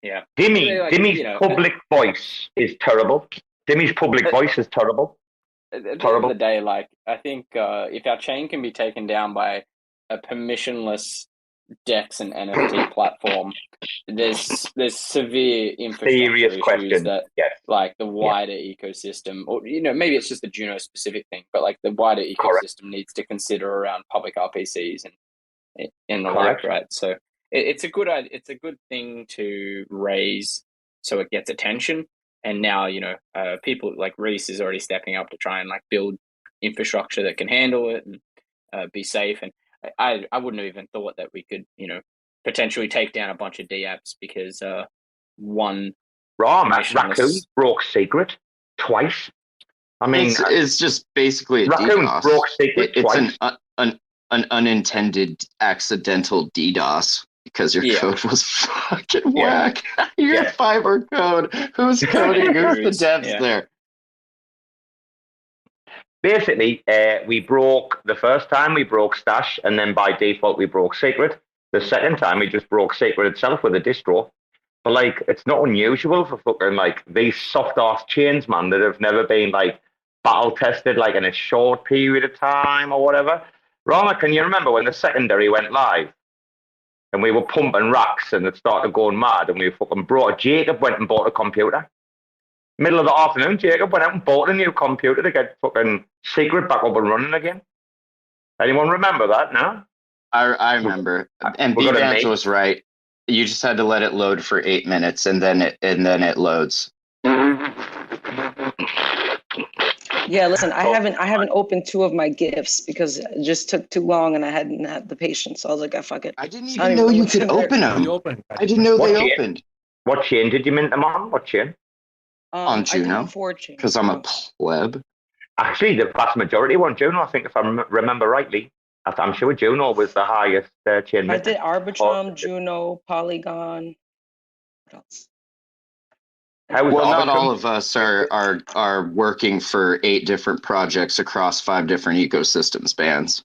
Yeah. Dimmy's public voice is terrible. Dimmy's public voice is terrible. At the end of the day, like, I think if our chain can be taken down by a permissionless DEX and NFT platform, there's severe infrastructure issues that like the wider ecosystem, or maybe it's just the Juno specific thing, but like the wider ecosystem needs to consider around public RPCs and the like, right? So it's a good thing to raise so it gets attention. And now people like Reese is already stepping up to try and like build infrastructure that can handle it and be safe. And I wouldn't have even thought that we could, potentially take down a bunch of DApps because one Rarma, Raccoon broke secret twice. I mean, it's just basically a Raccoon DDoS. broke secret twice. It's an unintended accidental DDoS because your code was fucking whack. Your fiber code. Who's coding? Who's the devs there? Basically, the first time we broke Stash, and then by default we broke Secret. The second time we just broke Secret itself with a distro. But like, it's not unusual for fucking like these soft ass chains, man, that have never been like battle tested like in a short period of time or whatever. Rarma, can you remember when the secondary went live? And we were pumping racks and it started going mad, and we fucking Jacob went and bought a computer. Middle of the afternoon, Jacob went out and bought a new computer to get fucking Secret back up and running again. Anyone remember that? No? I remember. And Bbandz was right. You just had to let it load for 8 minutes, and then it loads. Yeah, listen, I haven't opened 2 of my gifts because it just took too long and I hadn't had the patience. So I was like, fuck it. I didn't even know you could open them. I didn't know they opened. What chain did you mint them on? What chain? On Juno, because I'm a pleb. Actually, the vast majority were on Juno, I think, if I remember rightly. I'm sure Juno was the highest chain. I did Arbitrum, Juno, Polygon. What else? Well, not all of us are working for 8 different projects across 5 different ecosystems. Bbandz.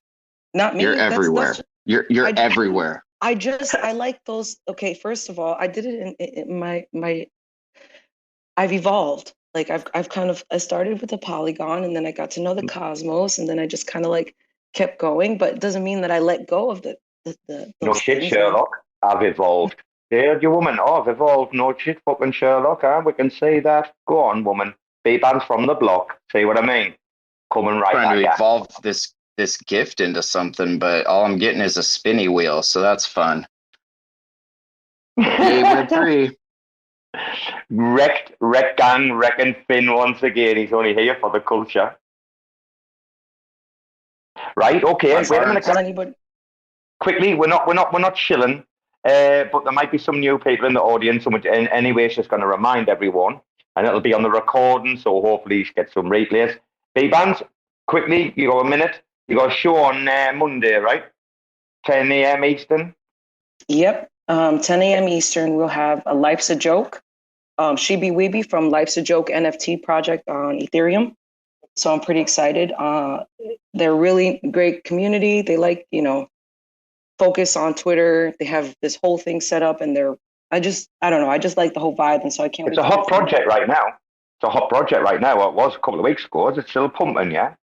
Not me. You're everywhere. You're everywhere. I like those. Okay, first of all, I did it in my. I've evolved. Like I started with the Polygon, and then I got to know the Cosmos, and then I just kind of like kept going. But it doesn't mean that I let go of the no shit, Sherlock. I've evolved. Yeah, you woman. Oh, I've evolved. No shit, fucking Sherlock. Huh? We can see that. Go on, woman. Bbandz from the block. See what I mean? Coming right back. Trying to evolve this gift into something, but all I'm getting is a spinny wheel, so that's fun. Yay, Web 3. Wreck and Finn once again. He's only here for the culture. Right, okay. Wait a minute. Quickly, we're not chilling. But there might be some new people in the audience, and anyway, it's just going to remind everyone, and it'll be on the recording, so hopefully you get some replays. Bbandz, quickly, you got a minute. You got a show on Monday, right? 10 a.m. Eastern. Yep, 10 a.m. Eastern. We'll have a Life's a Joke, Sheeby Weeby from Life's a Joke NFT project on Ethereum. So I'm pretty excited. They're a really great community. They like, focus on Twitter. They have this whole thing set up, and I don't know. I just like the whole vibe, and so I can't. It's a hot project right now. It's a hot project right now. It was a couple of weeks ago. Is it still pumping? Yeah.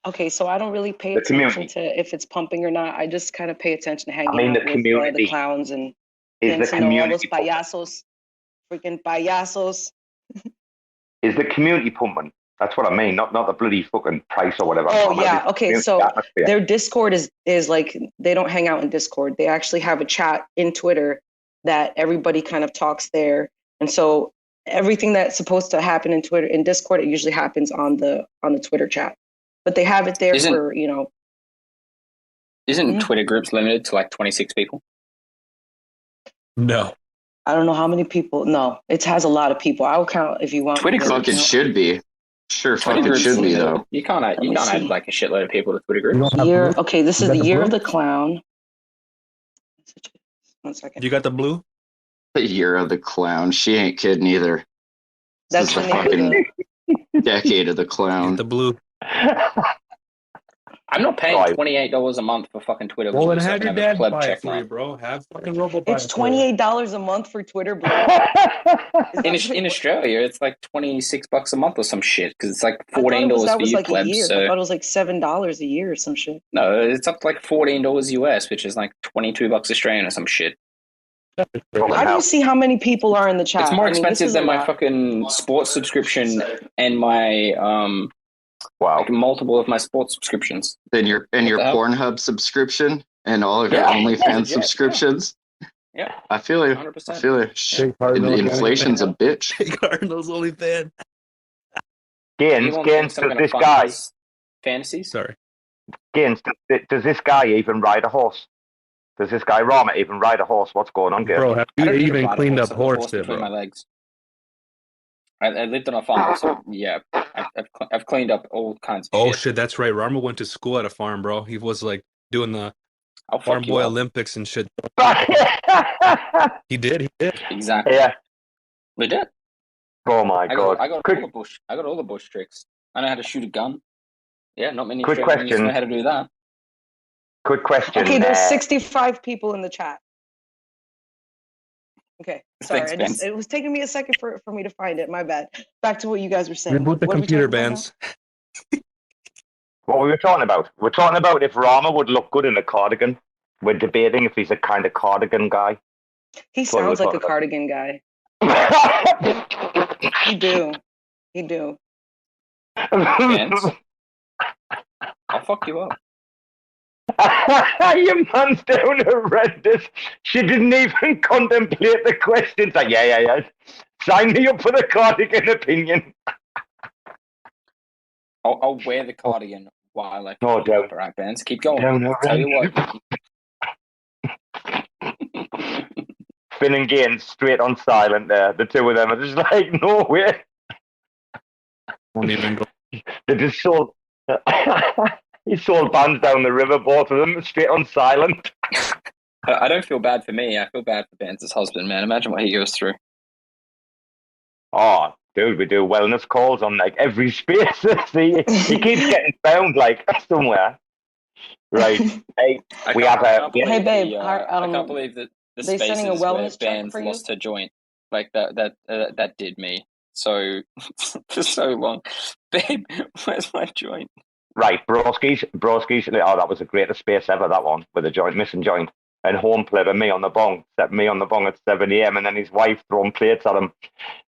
Okay, so I don't really pay attention to if it's pumping or not. I just kind of pay attention to hanging out with the clowns and is the community all those payasos, freaking payasos. Is the community pumping? That's what I mean. Not the bloody fucking price or whatever. Oh yeah. Okay. So their Discord is like, they don't hang out in Discord. They actually have a chat in Twitter that everybody kind of talks there. And so everything that's supposed to happen in Discord, it usually happens on the Twitter chat. But they have it there for, Isn't Twitter groups limited to like 26 people? No. I don't know how many people. No, it has a lot of people. I'll count if you want. Twitter fucking should be. Sure, fucking should be though. You can't add like a shitload of people to Twitter groups. Okay, this is the year of the clown. 1 second. You got the blue? The year of the clown. She ain't kidding either. That's the fucking decade of the clown. The blue. I'm not paying $28 a month for fucking Twitter. Well, then have your dad buy it for you, bro. Have fucking Robo buy it. It's $28 a month for Twitter, bro. in Australia, it's like $26 a month or some shit, because it's like $14 for you plebs. I thought it was like $7 a year or some shit. No, it's up to like $14 US, which is like $22 Australian or some shit. How do you see how many people are in the chat? It's more expensive than my fucking sports subscription and my like multiple of my sports subscriptions. Then your Pornhub subscription and all of your OnlyFans subscriptions. Yeah, I feel you. 100%. I feel you. Inflation's a bitch. Cardinals OnlyFans. Gaines, does this guy fantasies? Sorry. Gaines, does this guy even ride a horse? Does this guy Rarma even ride a horse? What's going on, Bro, have you even cleaned up horse shit, shit, between bro? my legs. I lived on a farm, so yeah, I've cleaned up all kinds of shit. Oh shit, that's right. Rarma went to school at a farm, bro. He was like doing the Farm Boy Olympics and shit. He did. Exactly. Yeah. Legit. Oh my god. I got all the bush tricks. I know how to shoot a gun. Yeah, not many Quick question. know how to do that. Quick question. Okay, there's 65 people in the chat. Okay, sorry. Thanks, it was taking me a second for me to find it. My bad. Back to what you guys were saying. Reboot the computer, Bbandz. What we were talking about? We're talking about if Rarma would look good in a cardigan. We're debating if he's a kind of cardigan guy. He sounds like a cardigan guy. He do. Bbandz, I'll fuck you up. Your man's down horrendous. She didn't even contemplate the questions. Like, yeah. Sign me up for the cardigan opinion. I'll wear the cardigan while I don't. Right, Bbandz, keep going. Down Tell you what. Finn and Gain straight on silent there. The two of them are just like, no way. Won't even go. They just sold. He sold Bbandz down the river, both of them, straight on silent. I don't feel bad for me. I feel bad for Bbandz' husband, man. Imagine what he goes through. Oh, dude, we do wellness calls on like every space. See, he keeps getting found like somewhere. Right. Hey, we have a. Hey, babe. I can't believe that the they spaces sending a wellness where check for Bbandz you? lost her joint. Like that did me so for so long. Babe, where's my joint? Right, broskies. Oh, that was the greatest space ever, that one, with a missing joint. And home plate and me on the bong. Set me on the bong at 7 a.m. and then his wife throwing plates at him,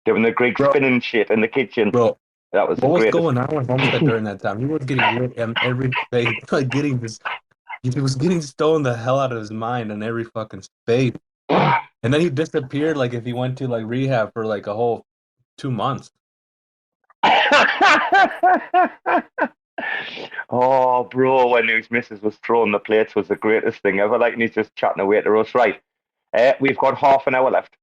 doing the Greek spinning shit in the kitchen. Bro, that was what was going on with Homestead during that time? He was getting lit every day, like he was getting stoned the hell out of his mind in every fucking space. And then he disappeared like if he went to like rehab for like a whole 2 months. Oh, bro, when his missus was throwing the plates was the greatest thing ever. Like, and he's just chatting away to us. Right, we've got half an hour left.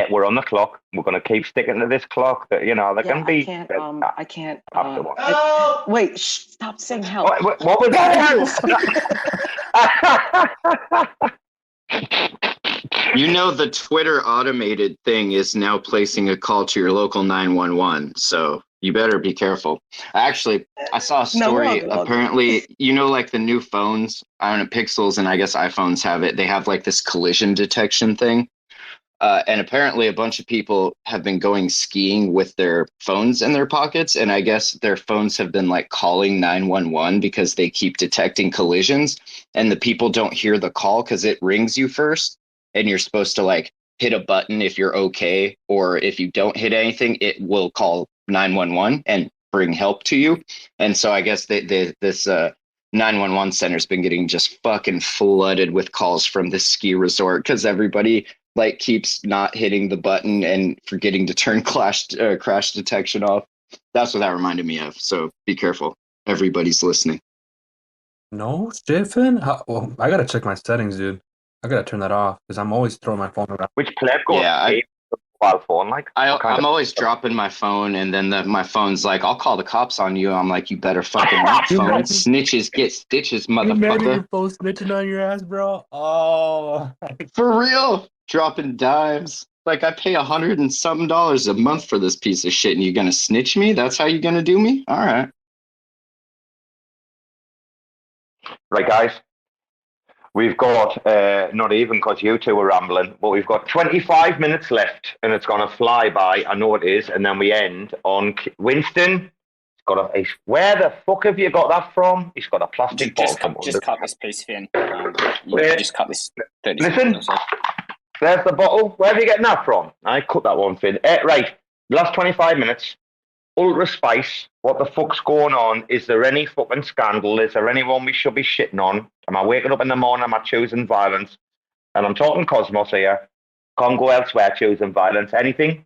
We're on the clock. We're going to keep sticking to this clock. That can be. I can't. Wait, stop saying help. What was that? You know, the Twitter automated thing is now placing a call to your local 911. So you better be careful. Actually, I saw a story. Apparently, you know, like the new phones, I don't know, Pixels and I guess iPhones have it. They have like this collision detection thing. And apparently a bunch of people have been going skiing with their phones in their pockets. And I guess their phones have been like calling 911 because they keep detecting collisions. And the people don't hear the call because it rings you first. And you're supposed to like hit a button if you're okay. Or if you don't hit anything, it will call 911 and bring help to you. And so I guess this 911 center's been getting just fucking flooded with calls from this ski resort because everybody like keeps not hitting the button and forgetting to turn crash detection off. That's what that reminded me of. So be careful. Everybody's listening. No, Stephen? Well, I gotta check my settings, dude. I gotta turn that off because I'm always throwing my phone around. Which pleb goes? Yeah, mobile phone, like I'm always dropping my phone, and then my phone's like, "I'll call the cops on you." I'm like, "You better fucking not phone. Snitches get stitches, motherfucker." You your phone snitching on your ass, bro? Oh, for real. Dropping dimes. Like I pay $100 and something a month for this piece of shit, and you're gonna snitch me? That's how you're gonna do me? All right. Right, guys. We've got not even because you two are rambling, but we've got 25 minutes left, and it's gonna fly by. I know it is, and then we end on Winston. Where the fuck have you got that from? He's got a plastic bottle. Just cut this piece, Finn. Just cut this 30 Listen. seconds or so. There's the bottle. Where are you getting that from? I cut that one, Finn. Right, last 25 minutes. Ultra Spice. What the fuck's going on? Is there any fucking scandal? Is there anyone we should be shitting on? Am I waking up in the morning? Am I choosing violence? And I'm talking Cosmos here. Can't go elsewhere choosing violence. Anything?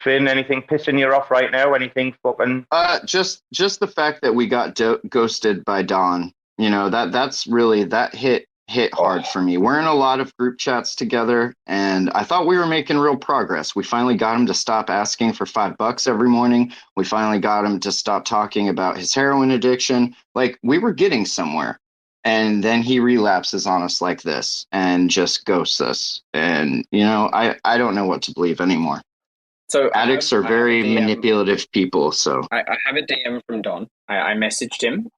Finn, anything pissing you off right now? Anything fucking... Just the fact that we got ghosted by Dawn. You know, that's really, that hit hit hard for me. We're in a lot of group chats together, and I thought we were making real progress. We finally got him to stop asking for $5 every morning. We finally got him to stop talking about his heroin addiction. Like, we were getting somewhere. And then he relapses on us like this and just ghosts us. And, you know, I don't know what to believe anymore. So addicts are very manipulative people. So I have a DM from Don. I messaged him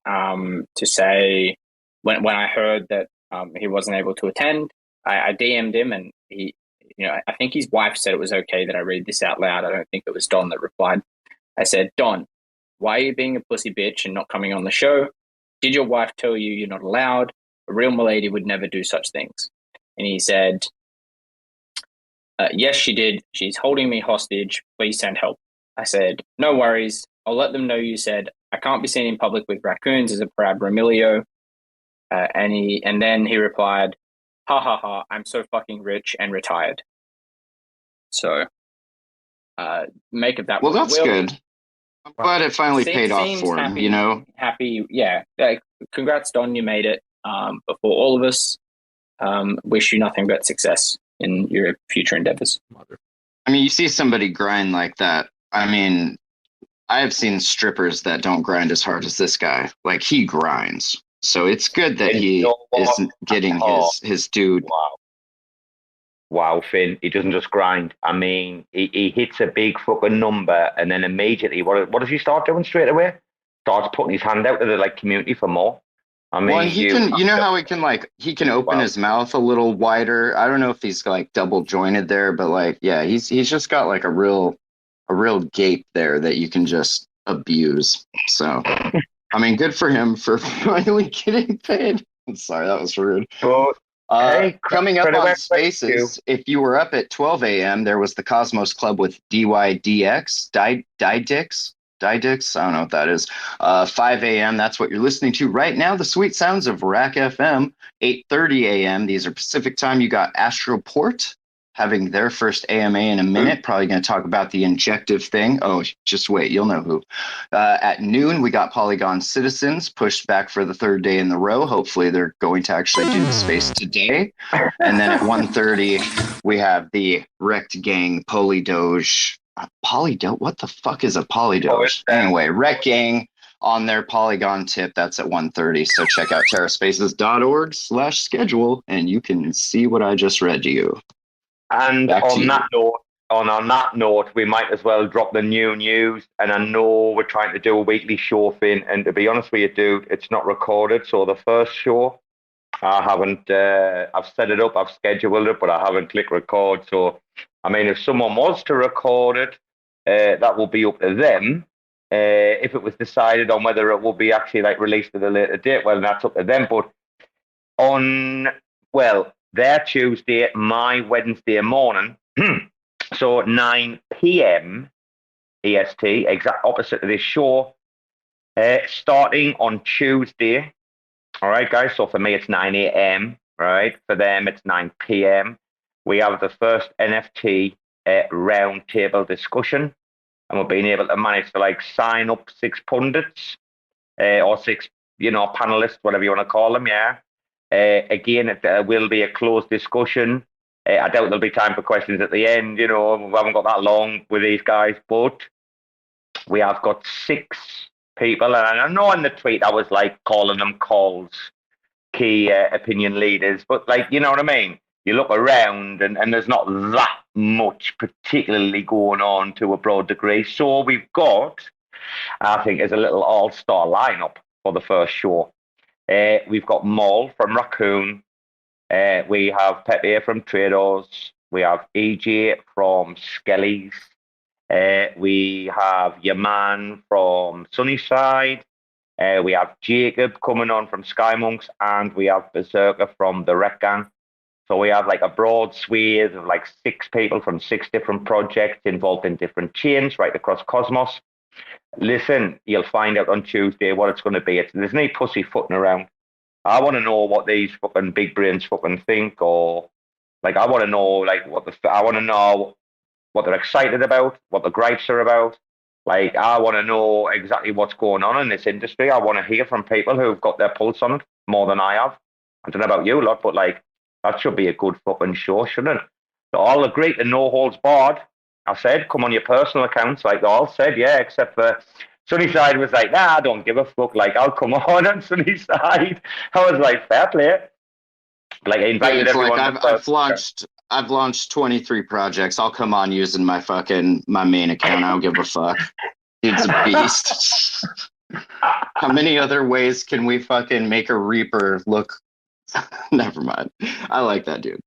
to say when I heard that he wasn't able to attend, I DM'd him, and he, you know, I think his wife said it was okay that I read this out loud. I don't think it was Don that replied. I said, Don, why are you being a pussy bitch and not coming on the show? Did your wife tell you you're not allowed? A real milady would never do such things. And he said, yes, she did. She's holding me hostage. Please send help. I said, no worries. I'll let them know you said, I can't be seen in public with raccoons as a proud Ramilio. And then he replied, ha ha ha, I'm so fucking rich and retired. So make of that. Well, that's good. I'm glad it finally paid off for him, you know? Happy, yeah. Congrats, Don, you made it. But for all of us, wish you nothing but success in your future endeavors. I mean, you see somebody grind like that. I mean, I have seen strippers that don't grind as hard as this guy. Like, he grinds. So it's good that he is getting his due. Wow, Finn, he doesn't just grind. I mean, he hits a big fucking number, and then immediately, what does he start doing straight away? Starts putting his hand out to the community for more. I mean, well, he can. You know how he can open his mouth a little wider. I don't know if he's double jointed there, but yeah, he's just got a real gape there that you can just abuse. So, I mean, good for him for finally getting paid. I'm sorry, that was rude. Coming up on Spaces, if you were up at 12 a.m., there was the Cosmos Club with DYDX, Didix, I don't know what that is. 5 a.m., that's what you're listening to right now. The sweet sounds of RAC FM, 8:30 a.m. These are Pacific time. You got Astroport having their first AMA in a minute. Probably going to talk about the injective thing. Oh, just wait, you'll know who. At noon, we got Polygon Citizens pushed back for the third day in the row. Hopefully, they're going to actually do the space today. And then at 1:30, we have the Wrecked Gang Polydoge. What the fuck is a Polydoge? Anyway, Wreck Gang on their Polygon tip. That's at 1:30. So check out terraspaces.org/schedule, and you can see what I just read to you. And on that note, we might as well drop the new news. And I know we're trying to do a weekly show, Finn. And to be honest with you, dude, it's not recorded. So the first show, I haven't. I've set it up, I've scheduled it, but I haven't clicked record. So, I mean, if someone was to record it, that will be up to them. If it was decided on whether it will be actually released at a later date, well, that's up to them. But their Tuesday, my Wednesday morning, so 9 p.m. EST, exact opposite of this show, starting on Tuesday. All right, guys, so for me, it's 9 a.m., right? For them, it's 9 p.m. We have the first NFT round table discussion, and we've been able to manage to sign up 6 pundits or 6, panelists, whatever you want to call them, yeah. Again, it will be a closed discussion. I doubt there'll be time for questions at the end. We haven't got that long with these guys, but we have got 6 people. And I know in the tweet I was calling them calls, key opinion leaders, but you know what I mean? You look around and there's not that much particularly going on to a broad degree. So we've got, I think, as a little all-star lineup for the first show. We've got Maul from Raccoon. We have Pepe from Traders. We have EJ from Skellies. We have Yaman from Sunnyside. We have Jacob coming on from Skymonks, and we have Berserker from the Wreck Gang. So we have a broad swathe of 6 people from 6 different projects involved in different chains right across Cosmos. Listen, you'll find out on Tuesday what it's going to be. There's no pussyfooting around. I want to know what these fucking big brains fucking think, or I want to know I want to know what they're excited about, what the gripes are about. I want to know exactly what's going on in this industry. I want to hear from people who've got their pulse on it more than I have. I don't know about you lot, but like that should be a good fucking show, shouldn't it? They all agreed to no holds barred. I said, come on your personal accounts, like they all said, yeah, except for Sunnyside was like, nah, I don't give a fuck. Like, I'll come on Sunnyside. I was like, fair play. Like, I invited Dude, everyone. Like I've launched 23 projects. I'll come on using my main account. I don't give a fuck. Dude's a beast. How many other ways can we fucking make a Reaper look? Never mind. I like that dude.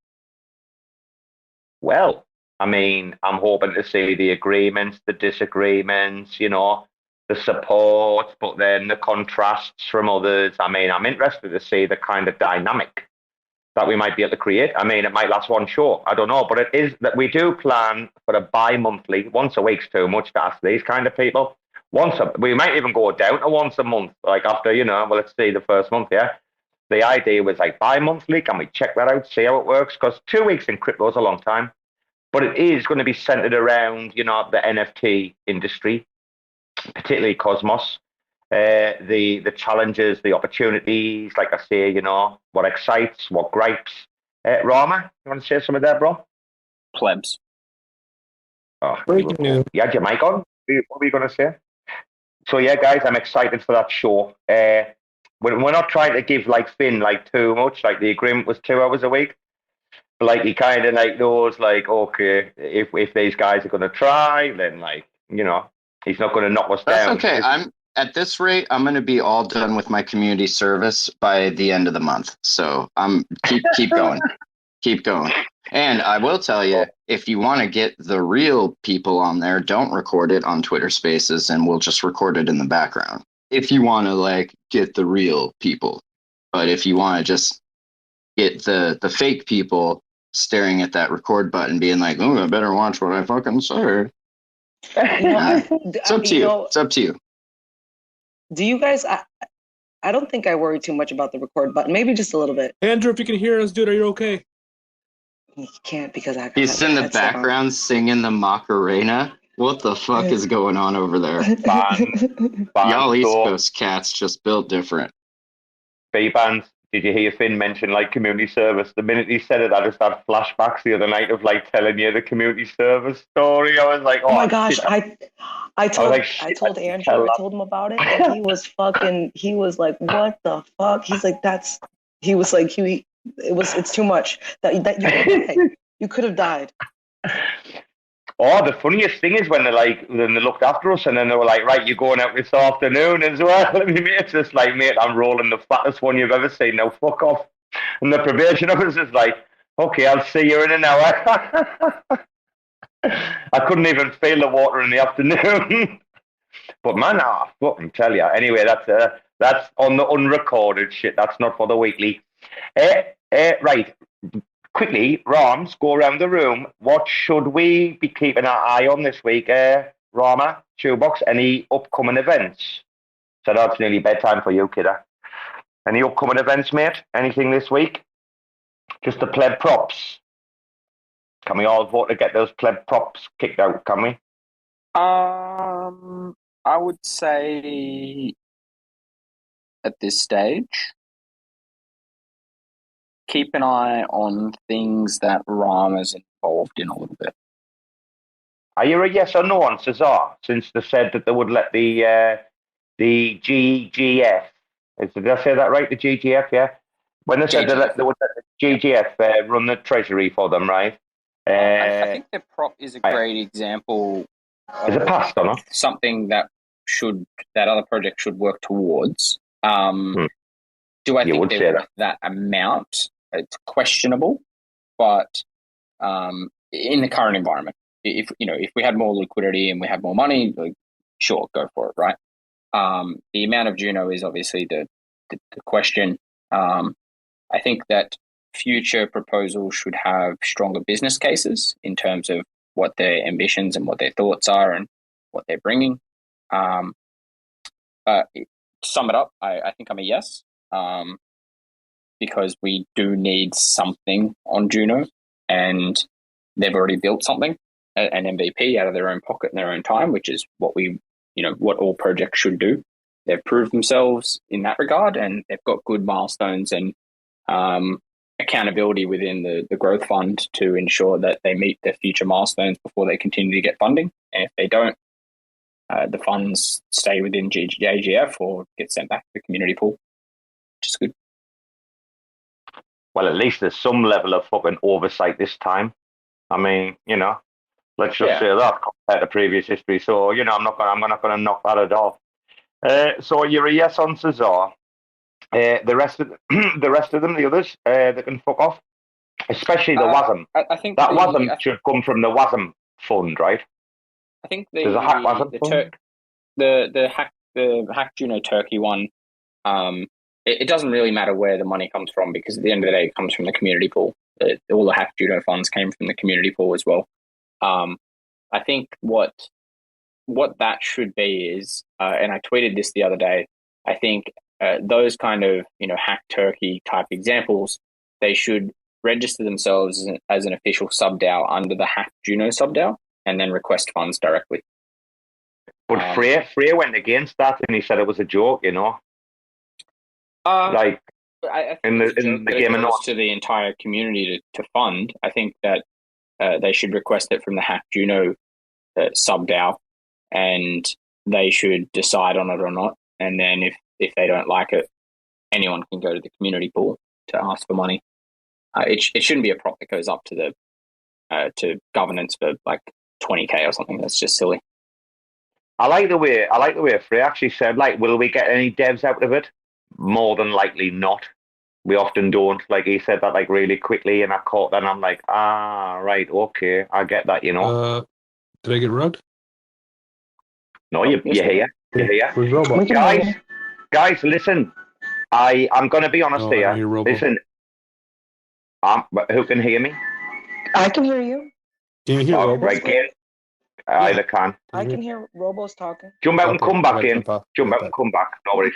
Well, I mean, I'm hoping to see the agreements, the disagreements, you know, the support, but then the contrasts from others. I mean, I'm interested to see the kind of dynamic that we might be able to create. I mean, it might last one show. I don't know, but it is that we do plan for a bi-monthly. Once a week's too much to ask these kind of people. We might even go down to once a month, like after, you know, well, let's see the first month, yeah. The idea was like bi-monthly. Can we check that out, see how it works? Because 2 weeks in crypto is a long time. But it is going to be centered around, you know, the NFT industry, particularly Cosmos, the challenges, the opportunities, like I say, you know, what excites, what gripes. Rarma, you want to say something there, bro? Plebs. Oh, Breaking news. you had your mic on? What were you going to say? So, yeah, guys, I'm excited for that show. We're not trying to give, like, Finn, like, too much. Like, the agreement was 2 hours a week. Like, he kind of, like, knows, like, okay, if these guys are going to try, then, like, you know, he's not going to knock us down. That's okay. At this rate, I'm going to be all done with my community service by the end of the month. So keep going. Keep going. And I will tell you, if you want to get the real people on there, don't record it on Twitter Spaces, and we'll just record it in the background. If you want to, like, get the real people. But if you want to just get the fake people staring at that record button being like, oh, I better watch what I fucking say. It's up to you. It's up to you. Do you guys, I don't think I worry too much about the record button. Maybe just a little bit. Andrew, if you can hear us, dude, are you okay? You can't because I He's in the background singing the Macarena. What the fuck is going on over there? Y'all East Coast cats just built different. Bbandz, did you hear Finn mention like community service? The minute he said it, I just had flashbacks the other night of like telling you the community service story. I was like, oh my gosh, I told Andrew, I told him about it, and he was like, what the fuck? He's like, it's too much. That you could have died. Oh, the funniest thing is when they looked after us and then they were like, right, you're going out this afternoon as well. And my mate's just like, mate, I'm rolling the fattest one you've ever seen. Now fuck off. And the probation officer's like, okay, I'll see you in an hour. I couldn't even feel the water in the afternoon. But man, I fucking tell you. Anyway, that's on the unrecorded shit. That's not for the weekly. Right. Quickly, Rams, go around the room. What should we be keeping our eye on this week? Rama, Shoebox, any upcoming events? So that's nearly bedtime for you, kidder. Any upcoming events, mate? Anything this week? Just the pleb props. Can we all vote to get those pleb props kicked out, can we? I would say at this stage, keep an eye on things that Rarma's involved in a little bit. Are you a yes or no on Cesar? Since they said that they would let the GGF, did I say that right? The GGF, yeah. When they said they would let the GGF run the treasury for them, right? I think their prop is a great example. Is it passed or not? Something that other project should work towards. Do I think they're worth that amount? It's questionable, but in the current environment, if we had more liquidity and we had more money, like, sure, go for it, right? The amount of Juno is obviously the question. I think that future proposals should have stronger business cases in terms of what their ambitions and what their thoughts are and what they're bringing. To sum it up, I think I'm a yes. Because we do need something on Juno, and they've already built something, an MVP out of their own pocket in their own time, which is what what all projects should do. They've proved themselves in that regard, and they've got good milestones and accountability within the growth fund to ensure that they meet their future milestones before they continue to get funding. And if they don't, the funds stay within JGF or get sent back to the community pool, which is good. Well, at least there's some level of fucking oversight this time. I mean, let's just say that compared to previous history. So, I'm not gonna knock that off. So you're a yes on Cesar. The rest of them, the others, they can fuck off. Especially the WASM. I think that WASM should come from the WASM fund, right? I think there's a hack WASM fund. The hack Juno Turkey one. It doesn't really matter where the money comes from, because at the end of the day, it comes from the community pool. All the hack Juno funds came from the community pool as well. I think what that should be is, and I tweeted this the other day, I think those kind of hack turkey type examples, they should register themselves as an official sub-DAO under the hack Juno sub-DAO and then request funds directly. But Freya went against that and he said it was a joke, I think in the game to the entire community to fund. I think that they should request it from the hack Juno sub-DAO, and they should decide on it or not. And then if they don't like it, anyone can go to the community pool to ask for money. It shouldn't be a prop that goes up to to governance for like 20K or something. That's just silly. I like the way Frey actually said, will we get any devs out of it? More than likely not. We often don't. He said that really quickly, and I caught that, and I'm like, right, okay, I get that, Did I get rugged? No, you're here. You're here. Guys, listen. I'm going to be honest here. Listen. Who can hear me? I can hear you. Can you hear Robo? Right, Gail. Either can. I can hear Robo's talking. Jump out and come back in. Jump out and come back. No worries.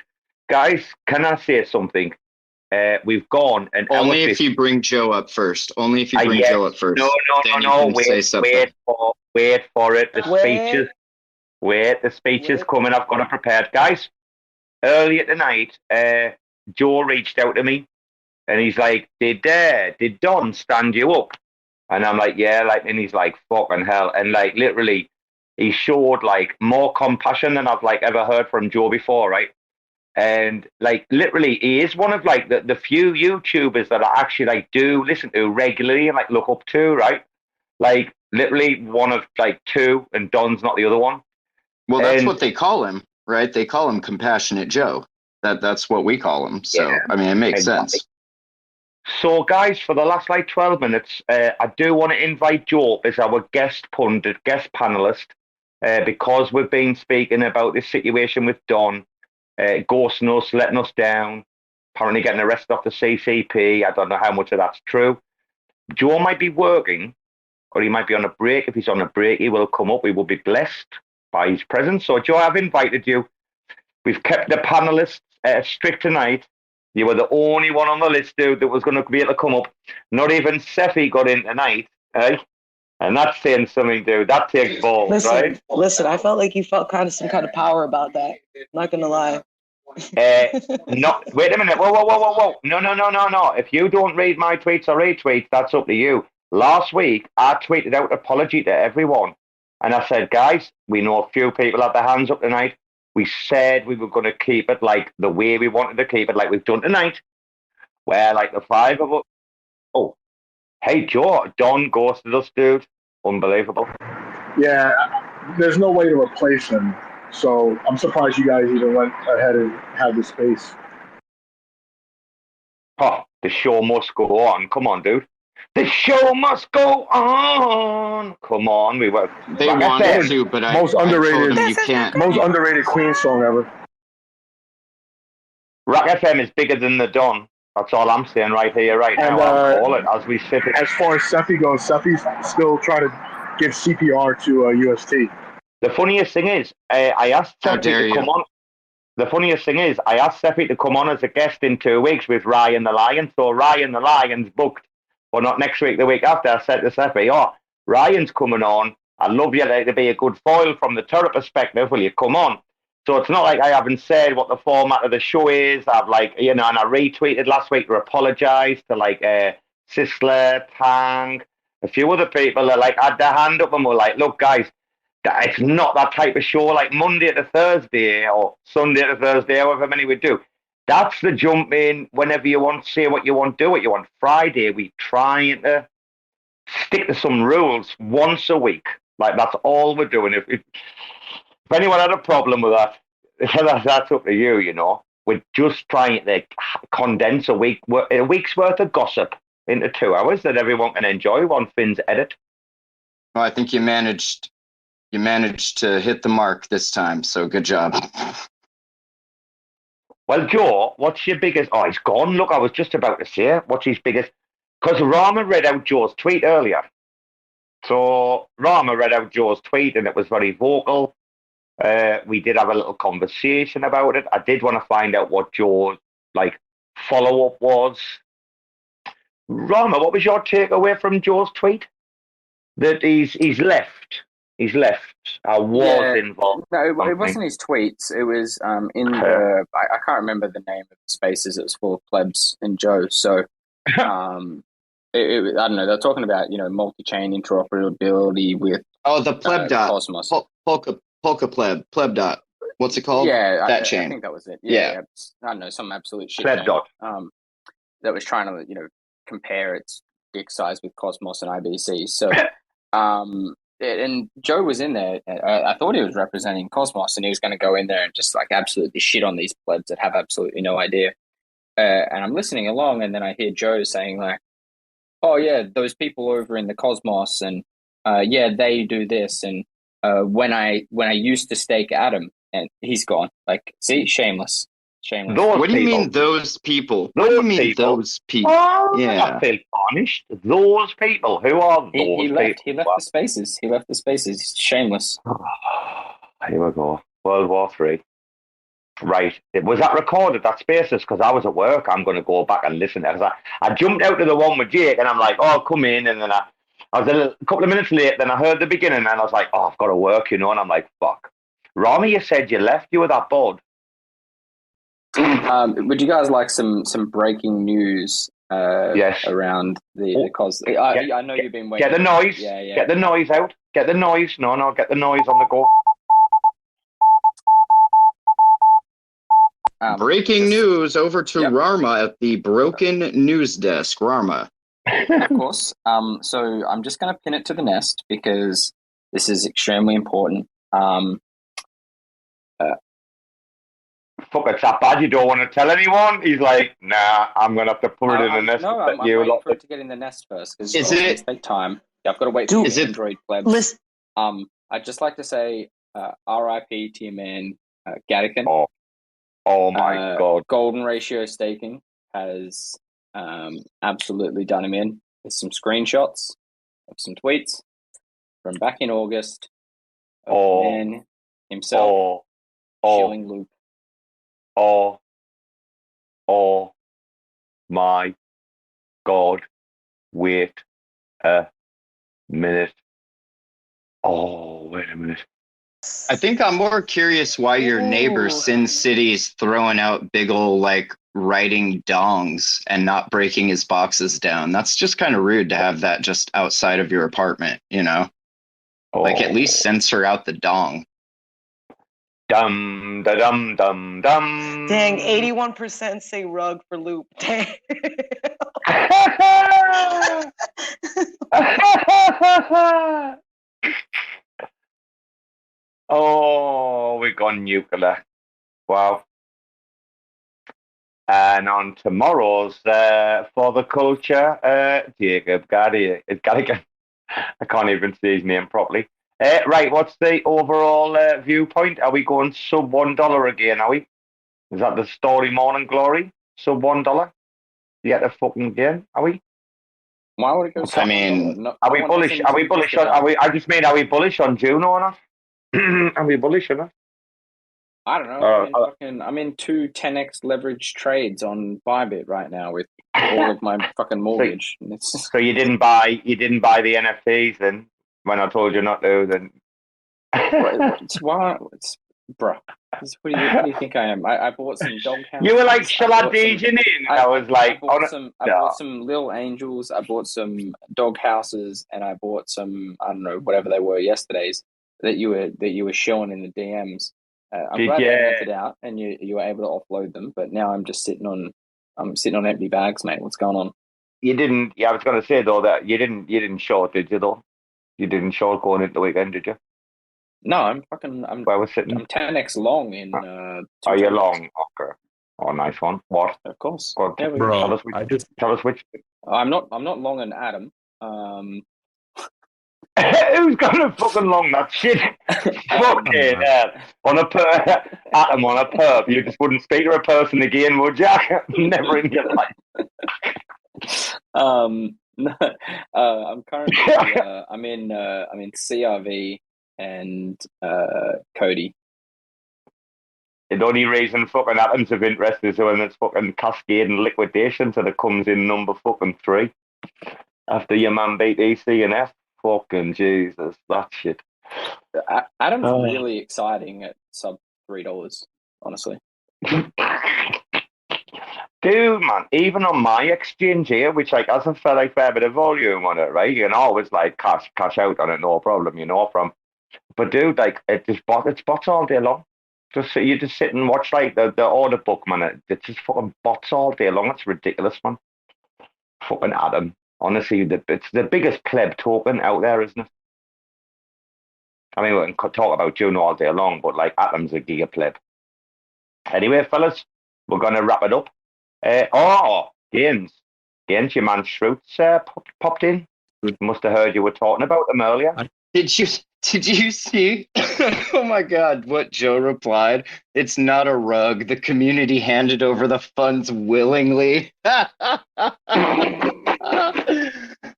Guys, can I say something? We've gone and only if you bring Joe up first. Only if you bring Joe up first. No. Wait for it. The speech is coming. I've got it prepared, guys. Earlier tonight, Joe reached out to me, and he's like, "Did Don stand you up?" And I'm like, "Yeah." And he's like, "Fucking hell!" And literally, he showed more compassion than I've ever heard from Joe before, right? And literally, he is one of the few YouTubers that I actually do listen to regularly and look up to, right? Literally one of two, and Don's not the other one. Well, that's what they call him, right? They call him Compassionate Joe. That's what we call him. So yeah, I mean, it makes sense. So, guys, for the last 12 minutes, I do want to invite Joe as our guest pundit, guest panelist, because we've been speaking about this situation with Don. Ghosting us, letting us down, apparently getting arrested off the CCP. I don't know how much of that's true. Joe might be working, or he might be on a break. If he's on a break, he will come up. We will be blessed by his presence. So, Joe, I've invited you. We've kept the panelists strict tonight. You were the only one on the list, dude, that was going to be able to come up. Not even Seffi got in tonight, eh? And that's saying something, dude. That takes balls, right? Listen, I felt like you felt some kind of power about that. I'm not gonna lie. No, wait a minute. Whoa. No. If you don't read my tweets or retweets, that's up to you. Last week, I tweeted out an apology to everyone. And I said, guys, we know a few people had their hands up tonight. We said we were going to keep it the way we wanted to keep it, like we've done tonight. Where the five of us. Oh, hey, Joe, Don ghosted us, dude. Unbelievable. Yeah, there's no way to replace him. So I'm surprised you guys even went ahead and had the space. Oh, the show must go on. Come on, dude. The show must go on. Come on, we were. They wanted to, but most underrated. You can't. Most underrated Queen song ever. RAC FM is bigger than the Don. That's all I'm saying right here, right now. I'll call it as we sit. As far as Seffi goes, Seffi's still trying to give CPR to UST. The funniest thing is, I asked Seffi to come on. The funniest thing is, I asked Seffi to come on as a guest in 2 weeks with Ryan the Lion. So Ryan the Lion's booked. Well, not next week, the week after. I said to Seffi, Ryan's coming on. I'd love you to be a good foil from the turret perspective. Will you come on? So it's not like I haven't said what the format of the show is. I've and I retweeted last week to apologise to Sisler, Tang, a few other people that had their hand up and were like, look guys, it's not that type of show like Monday to Thursday or Sunday to Thursday, however many we do. That's the jump in whenever you want to say what you want, do what you want. Friday, we trying to stick to some rules once a week. Like, that's all we're doing. If anyone had a problem with that, that's up to you, you know. We're just trying to condense a week's worth of gossip into 2 hours that everyone can enjoy on Finn's edit. Well, I think you managed to hit the mark this time, so good job. Well, Joe, what's your biggest... Oh, he's gone. Look, I was just about to say, what's his biggest... Because Rarma read out Joe's tweet earlier. So Rarma read out Joe's tweet, and it was very vocal. We did have a little conversation about it. I did want to find out what Joe's, follow-up was. Rarma, what was your takeaway from Joe's tweet? That he's left. He's left. I was involved. No, it wasn't his tweets. It was in the... I can't remember the name of the spaces. It was full of plebs and Joe. So, I don't know. They're talking about, multi-chain interoperability with... Oh, the pleb dot. Cosmos. Polka pleb dot. What's it called? Yeah, that chain. I think that was it. Yeah. I don't know, some absolute shit. Pleb dot. That was trying to, compare its dick size with Cosmos and IBC. So, and Joe was in there. I thought he was representing Cosmos, and he was going to go in there and just absolutely shit on these plebs that have absolutely no idea. And I'm listening along, and then I hear Joe saying "Oh yeah, those people over in the Cosmos, and they do this, and when I used to stake Adam, and he's gone. See, shameless. What do you mean those people? What do you mean those people? Oh, yeah, I feel punished. Those people. Who are those people? He left the spaces. He's shameless. Here we go. World War III. Right. Was that recorded, that spaces? Because I was at work. I'm going to go back and listen to it. I jumped out to the one with Jake, and I'm like, oh, come in. And then I was a couple of minutes late. Then I heard the beginning, and I was like, oh, I've got to work, And I'm like, fuck. Rami, you said you left. You were that bored. Would you guys like some breaking news? Yes. Around the cause. I know you've been waiting. Get the noise. Yeah. Get the noise out. Get the noise. No. Get the noise on the go. Breaking news over to Rarma at the Broken News Desk. Rarma. Of course. So I'm just going to pin it to the nest because this is extremely important. Fuck, it's that bad you don't want to tell anyone? He's like, nah, I'm going to have to put it in the nest. No, I'm waiting for it to get in the nest first because it's take time. Yeah, I've got to wait for the Android plebs. I'd just like to say RIP to your man, Gattican. Oh my God. Golden ratio staking has absolutely done him in. There's some screenshots of some tweets from back in August of the man himself shilling Loop. Oh my God. Wait a minute. Oh, wait a minute. I think I'm more curious why your neighbor Sin City's throwing out big ol' writing dongs and not breaking his boxes down. That's just kind of rude to have that just outside of your apartment, at least censor out the dong. Dum da dum dum dum. Dang, 81% say rug for Loop. Dang. Oh, we've gone nuclear. Wow. And on tomorrow's For the Culture, Jacob Gaddy. I can't even say his name properly. Right, what's the overall viewpoint? Are we going sub $1 again, are we? Is that the story morning glory? Sub $1? You get the fucking game, are we? Why would it go sub are we bullish? Are we bullish on are we bullish on Juno or not? Are we bullish or not? I don't know. I'm in 2 10x leverage trades on Bybit right now with all of my fucking mortgage. So you didn't buy the NFTs then? When I told you not to, then Bruh. What do you think I am? I bought some dog houses. You were like, shall I DJ in? I was like, I bought some Little Angels. I bought some dog houses, and I bought some, I don't know, whatever they were yesterday's that you were showing in the DMs. I'm glad they rented out, and you were able to offload them. But now I'm sitting on empty bags, mate. What's going on? You didn't. Yeah, I was going to say though that you didn't show it, did you? Though you didn't show it going into the weekend, did you? No, I'm where we're sitting. I'm 10x long in. Are you long? Okay. Oh, nice one. What? Of course. Yeah, bro, tell us which. I'm not long on Adam. Who's gonna fucking long that shit? Fucking on a Adam on a perp. You just wouldn't speak to a person again, would you? Never in your life. No, I'm currently I'm in CRV and Cody. The only reason fucking Adam's of interest is when it's fucking cascading liquidation, so that comes in number fucking 3 after your man beat EC and F. Fucking Jesus, that shit. Adam's really exciting at sub $3, honestly. Dude, man, even on my exchange here, which like has a fair bit of volume on it, right? You can always like cash out on it, no problem, But dude, like it's bots all day long. You just sit and watch like the order book, man. It's just fucking bots all day long. It's ridiculous, man. Fucking Adam. Honestly, it's the biggest pleb token out there, isn't it? I mean, we can talk about Juno all day long, but like Adam's a giga pleb. Anyway, fellas, we're gonna wrap it up. Bbandz, your man Shroot's popped in. Must have heard you were talking about them earlier. Did you see? Oh my God, what Joe replied? It's not a rug. The community handed over the funds willingly.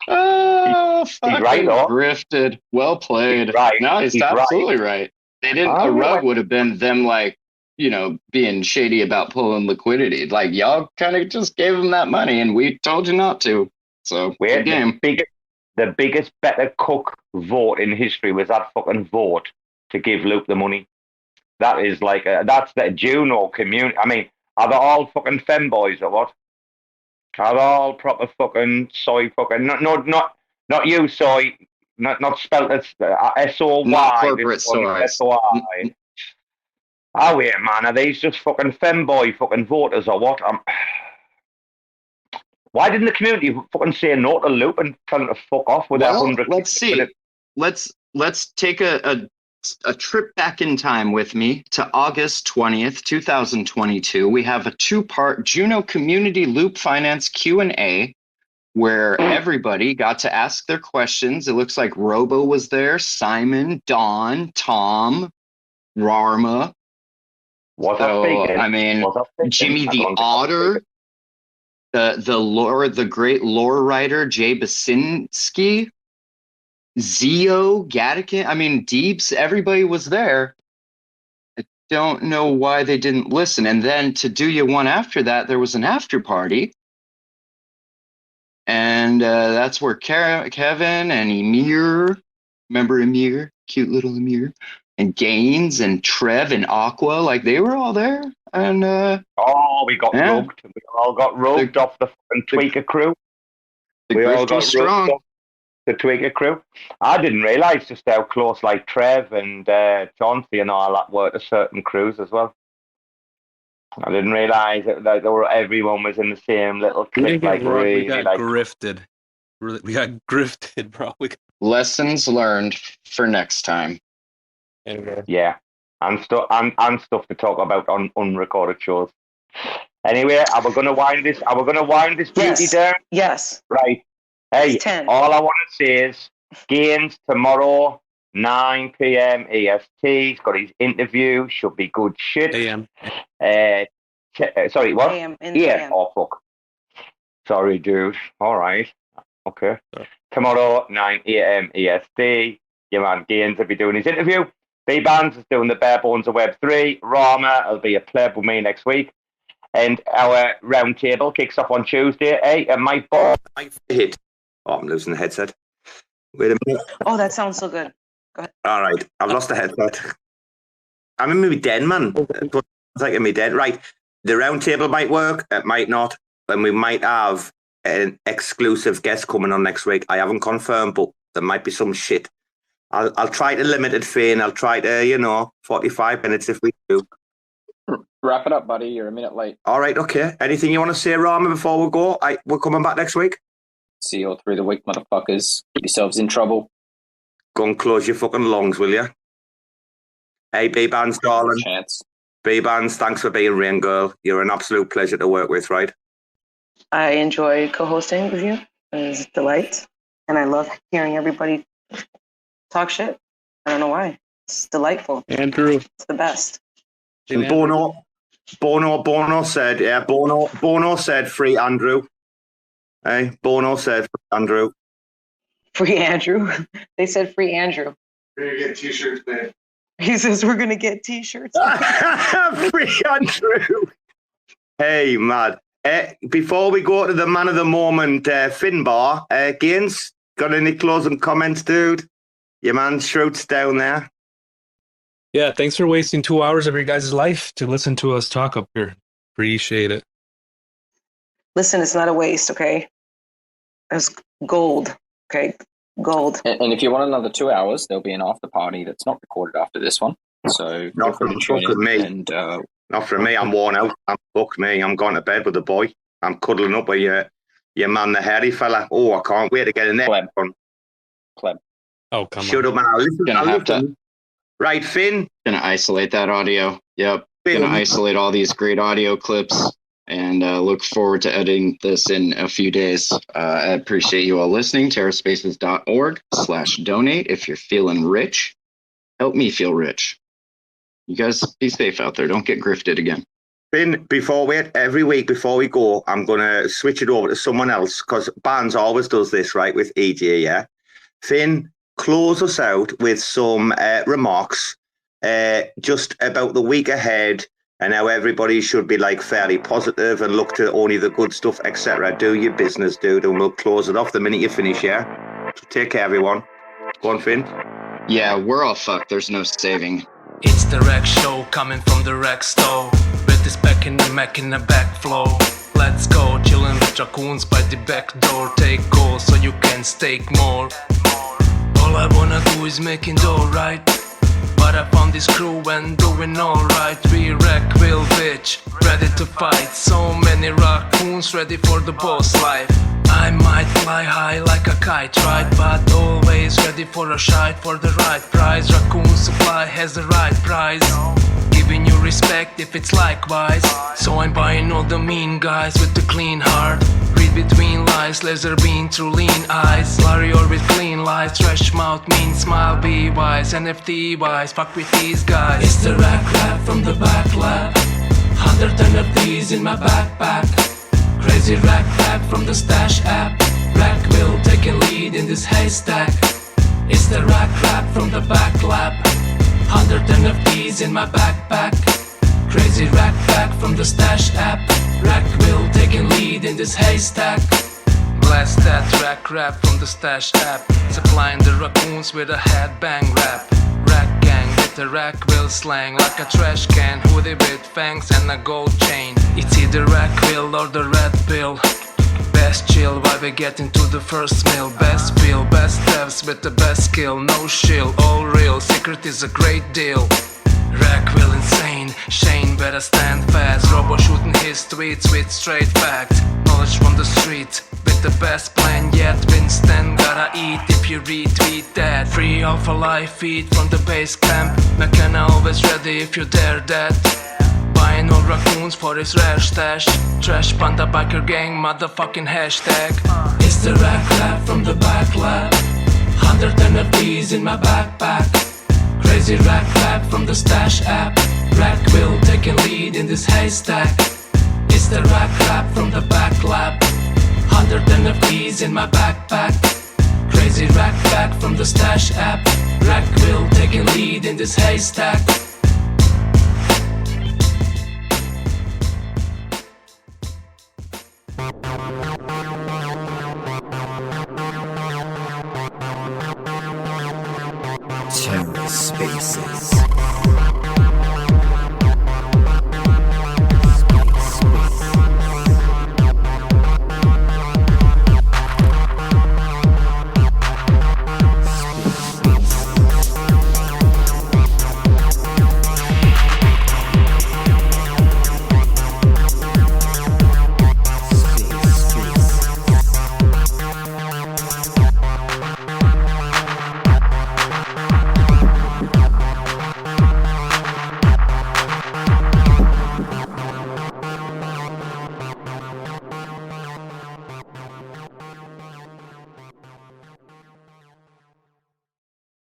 Oh, fucking grifted. Well played. No, he's absolutely right. They didn't. A rug would have been them like, being shady about pulling liquidity. Like y'all kind of just gave them that money, and we told you not to. So we're game. The biggest better cook vote in history was that fucking vote to give Luke the money. That is like that's the Juno community. I mean, are they all fucking femboys or what? Are they all proper fucking soy fucking not you soy, not spelled as SOY. Not corporate soy. SOI. Oh yeah, man, are these just fucking femboy fucking voters or what? Why didn't the community fucking say no to Luke and tell him to fuck off with 100? Let's see. Let's take a trip back in time with me to August 20th, 2022. We have a 2-part Juno Community Loop Finance Q&A where everybody got to ask their questions. It looks like Robo was there, Simon, Don, Tom, Rarma. Jimmy the Otter, the great lore writer Jay Basinski, Zio, Gatican. I mean, Deeps, everybody was there. I don't know why they didn't listen. And then to do you one after that, there was an after party. And that's where Kevin and Emir, remember Emir? Cute little Emir. And Gaines and Trev and Aqua, like they were all there. And we got rugged. We all got rugged off the fucking Tweaker crew. We all got strong. The Tweaker crew. I didn't realise just how close like Trev and Chauncey and all that were to certain crews as well. I didn't realise that everyone was in the same little clique. We got grifted. We got grifted, bro. Lessons learned for next time. Anyway. Yeah, and stuff to talk about on unrecorded shows. Anyway, are we going to wind this beauty down? Yes. Right. Hey, all I want to say is Bbandz tomorrow, 9 p.m. EST. He's got his interview. Should be good shit. AM. Sorry, what? AM. Yeah. Oh, fuck. Sorry, dude. All right. Okay. Sorry. Tomorrow, 9 a.m. EST. Your man Bbandz will be doing his interview. Bbandz is doing the bare bones of Web3. Rarma will be a pleb with me next week. And our round table kicks off on Tuesday. Hey, and my ball hit. Oh, I'm losing the headset. Wait a minute. Oh, that sounds so good. Go ahead. All right. I've lost the headset. I'm in my den, man. It's like in my den. Right. The round table might work. It might not. And we might have an exclusive guest coming on next week. I haven't confirmed, but there might be some shit. I'll try to limit it, Finn. I'll try to, 45 minutes if we do. Wrap it up, buddy. You're a minute late. All right, okay. Anything you want to say, Rarma, before we go? We're coming back next week. See you all through the week, motherfuckers. Get yourselves in trouble. Go and close your fucking lungs, will you? Hey, Bbandz, darling. Chance. Bbandz, thanks for being Rain Girl. You're an absolute pleasure to work with, right? I enjoy co-hosting with you. It's a delight. And I love hearing everybody talk shit. I don't know why. It's delightful. Andrew. It's the best. And Bono said free Andrew. Hey, Bono said free Andrew. Free Andrew. They said free Andrew. We're going to get t-shirts, man. He says we're going to get t-shirts. Free Andrew. Hey, mad. Before we go to the man of the moment, Finbar, Gaines, got any closing comments, dude? Your man Shroot's down there. Yeah, thanks for wasting 2 hours of your guys' life to listen to us talk up here. Appreciate it. Listen, it's not a waste, okay? It's gold, okay? Gold. And if you want another 2 hours, there'll be an after party that's not recorded after this one. So not for me. And, not for me. I'm worn out. I'm fucked me. I'm going to bed with the boy. I'm cuddling up with your man, the hairy fella. Oh, I can't wait to get in there. Clem. Oh, come Shut on. up, man. I'll listen. Right, Finn. Gonna isolate that audio. Yep. Finn. Gonna isolate all these great audio clips and look forward to editing this in a few days. I appreciate you all listening. TerraSpaces.org/donate. If you're feeling rich, help me feel rich. You guys be safe out there. Don't get grifted again. Finn, every week before we go, I'm going to switch it over to someone else because Bbandz always does this, right, with EJ, yeah? Finn, close us out with some remarks just about the week ahead and how everybody should be like fairly positive and look to only the good stuff, etc. Do your business, dude, and we'll close it off the minute you finish, yeah? So take care, everyone. Go on, Finn. Yeah, we're all fucked. There's no saving. It's the RAC show coming from the RAC store. With this back in the Mac in the back flow. Let's go, chillin' with raccoons by the back door. Take calls so you can stake more. All I wanna do is making dough, right? But I found this crew and doing alright. We RAC will bitch, ready to fight. So many raccoons ready for the boss life. I might fly high like a kite, right? But always ready for a shite for the right price. Raccoon supply has the right price. Giving you respect if it's likewise. So I'm buying all the mean guys with the clean heart. Read between lies, laser beam through lean eyes. Warrior with clean lies, trash mouth, mean smile, be wise. NFT wise, fuck with these guys. It's the RAC rap from the back lab. 100 NFTs in my backpack. Crazy RAC rap from the stash app. RAC will take a lead in this haystack. It's the RAC rap from the back lab. 100 NFTs in my backpack. Crazy RAC back from the stash app. RAC will take a lead in this haystack. Blast that RAC rap from the stash app. Supplying the raccoons with a headbang rap. RAC gang with the RAC will slang like a trash can. Hoodie with fangs and a gold chain. It's either RAC will or the red pill. Best chill while we get into the first meal. Best feel, best devs with the best skill. No shill, all real, secret is a great deal. RAC will insane, Shane better stand fast. Robo shooting his tweets with straight facts. Knowledge from the street, with the best plan yet. Winston gotta eat if you retweet that. Free alpha life feed from the base camp. McKenna always ready if you dare that. Buying all raccoons for his rare stash. Trash panda biker gang motherfucking hashtag. It's the RAC rap from the back lab. 100 NFTs in my backpack. Crazy RAC rap from the stash app. RAC will take a lead in this haystack. It's the RAC rap from the back lab. 100 NFTs in my backpack. Crazy RAC back from the stash app. RAC will take a lead in this haystack. TerraSpaces.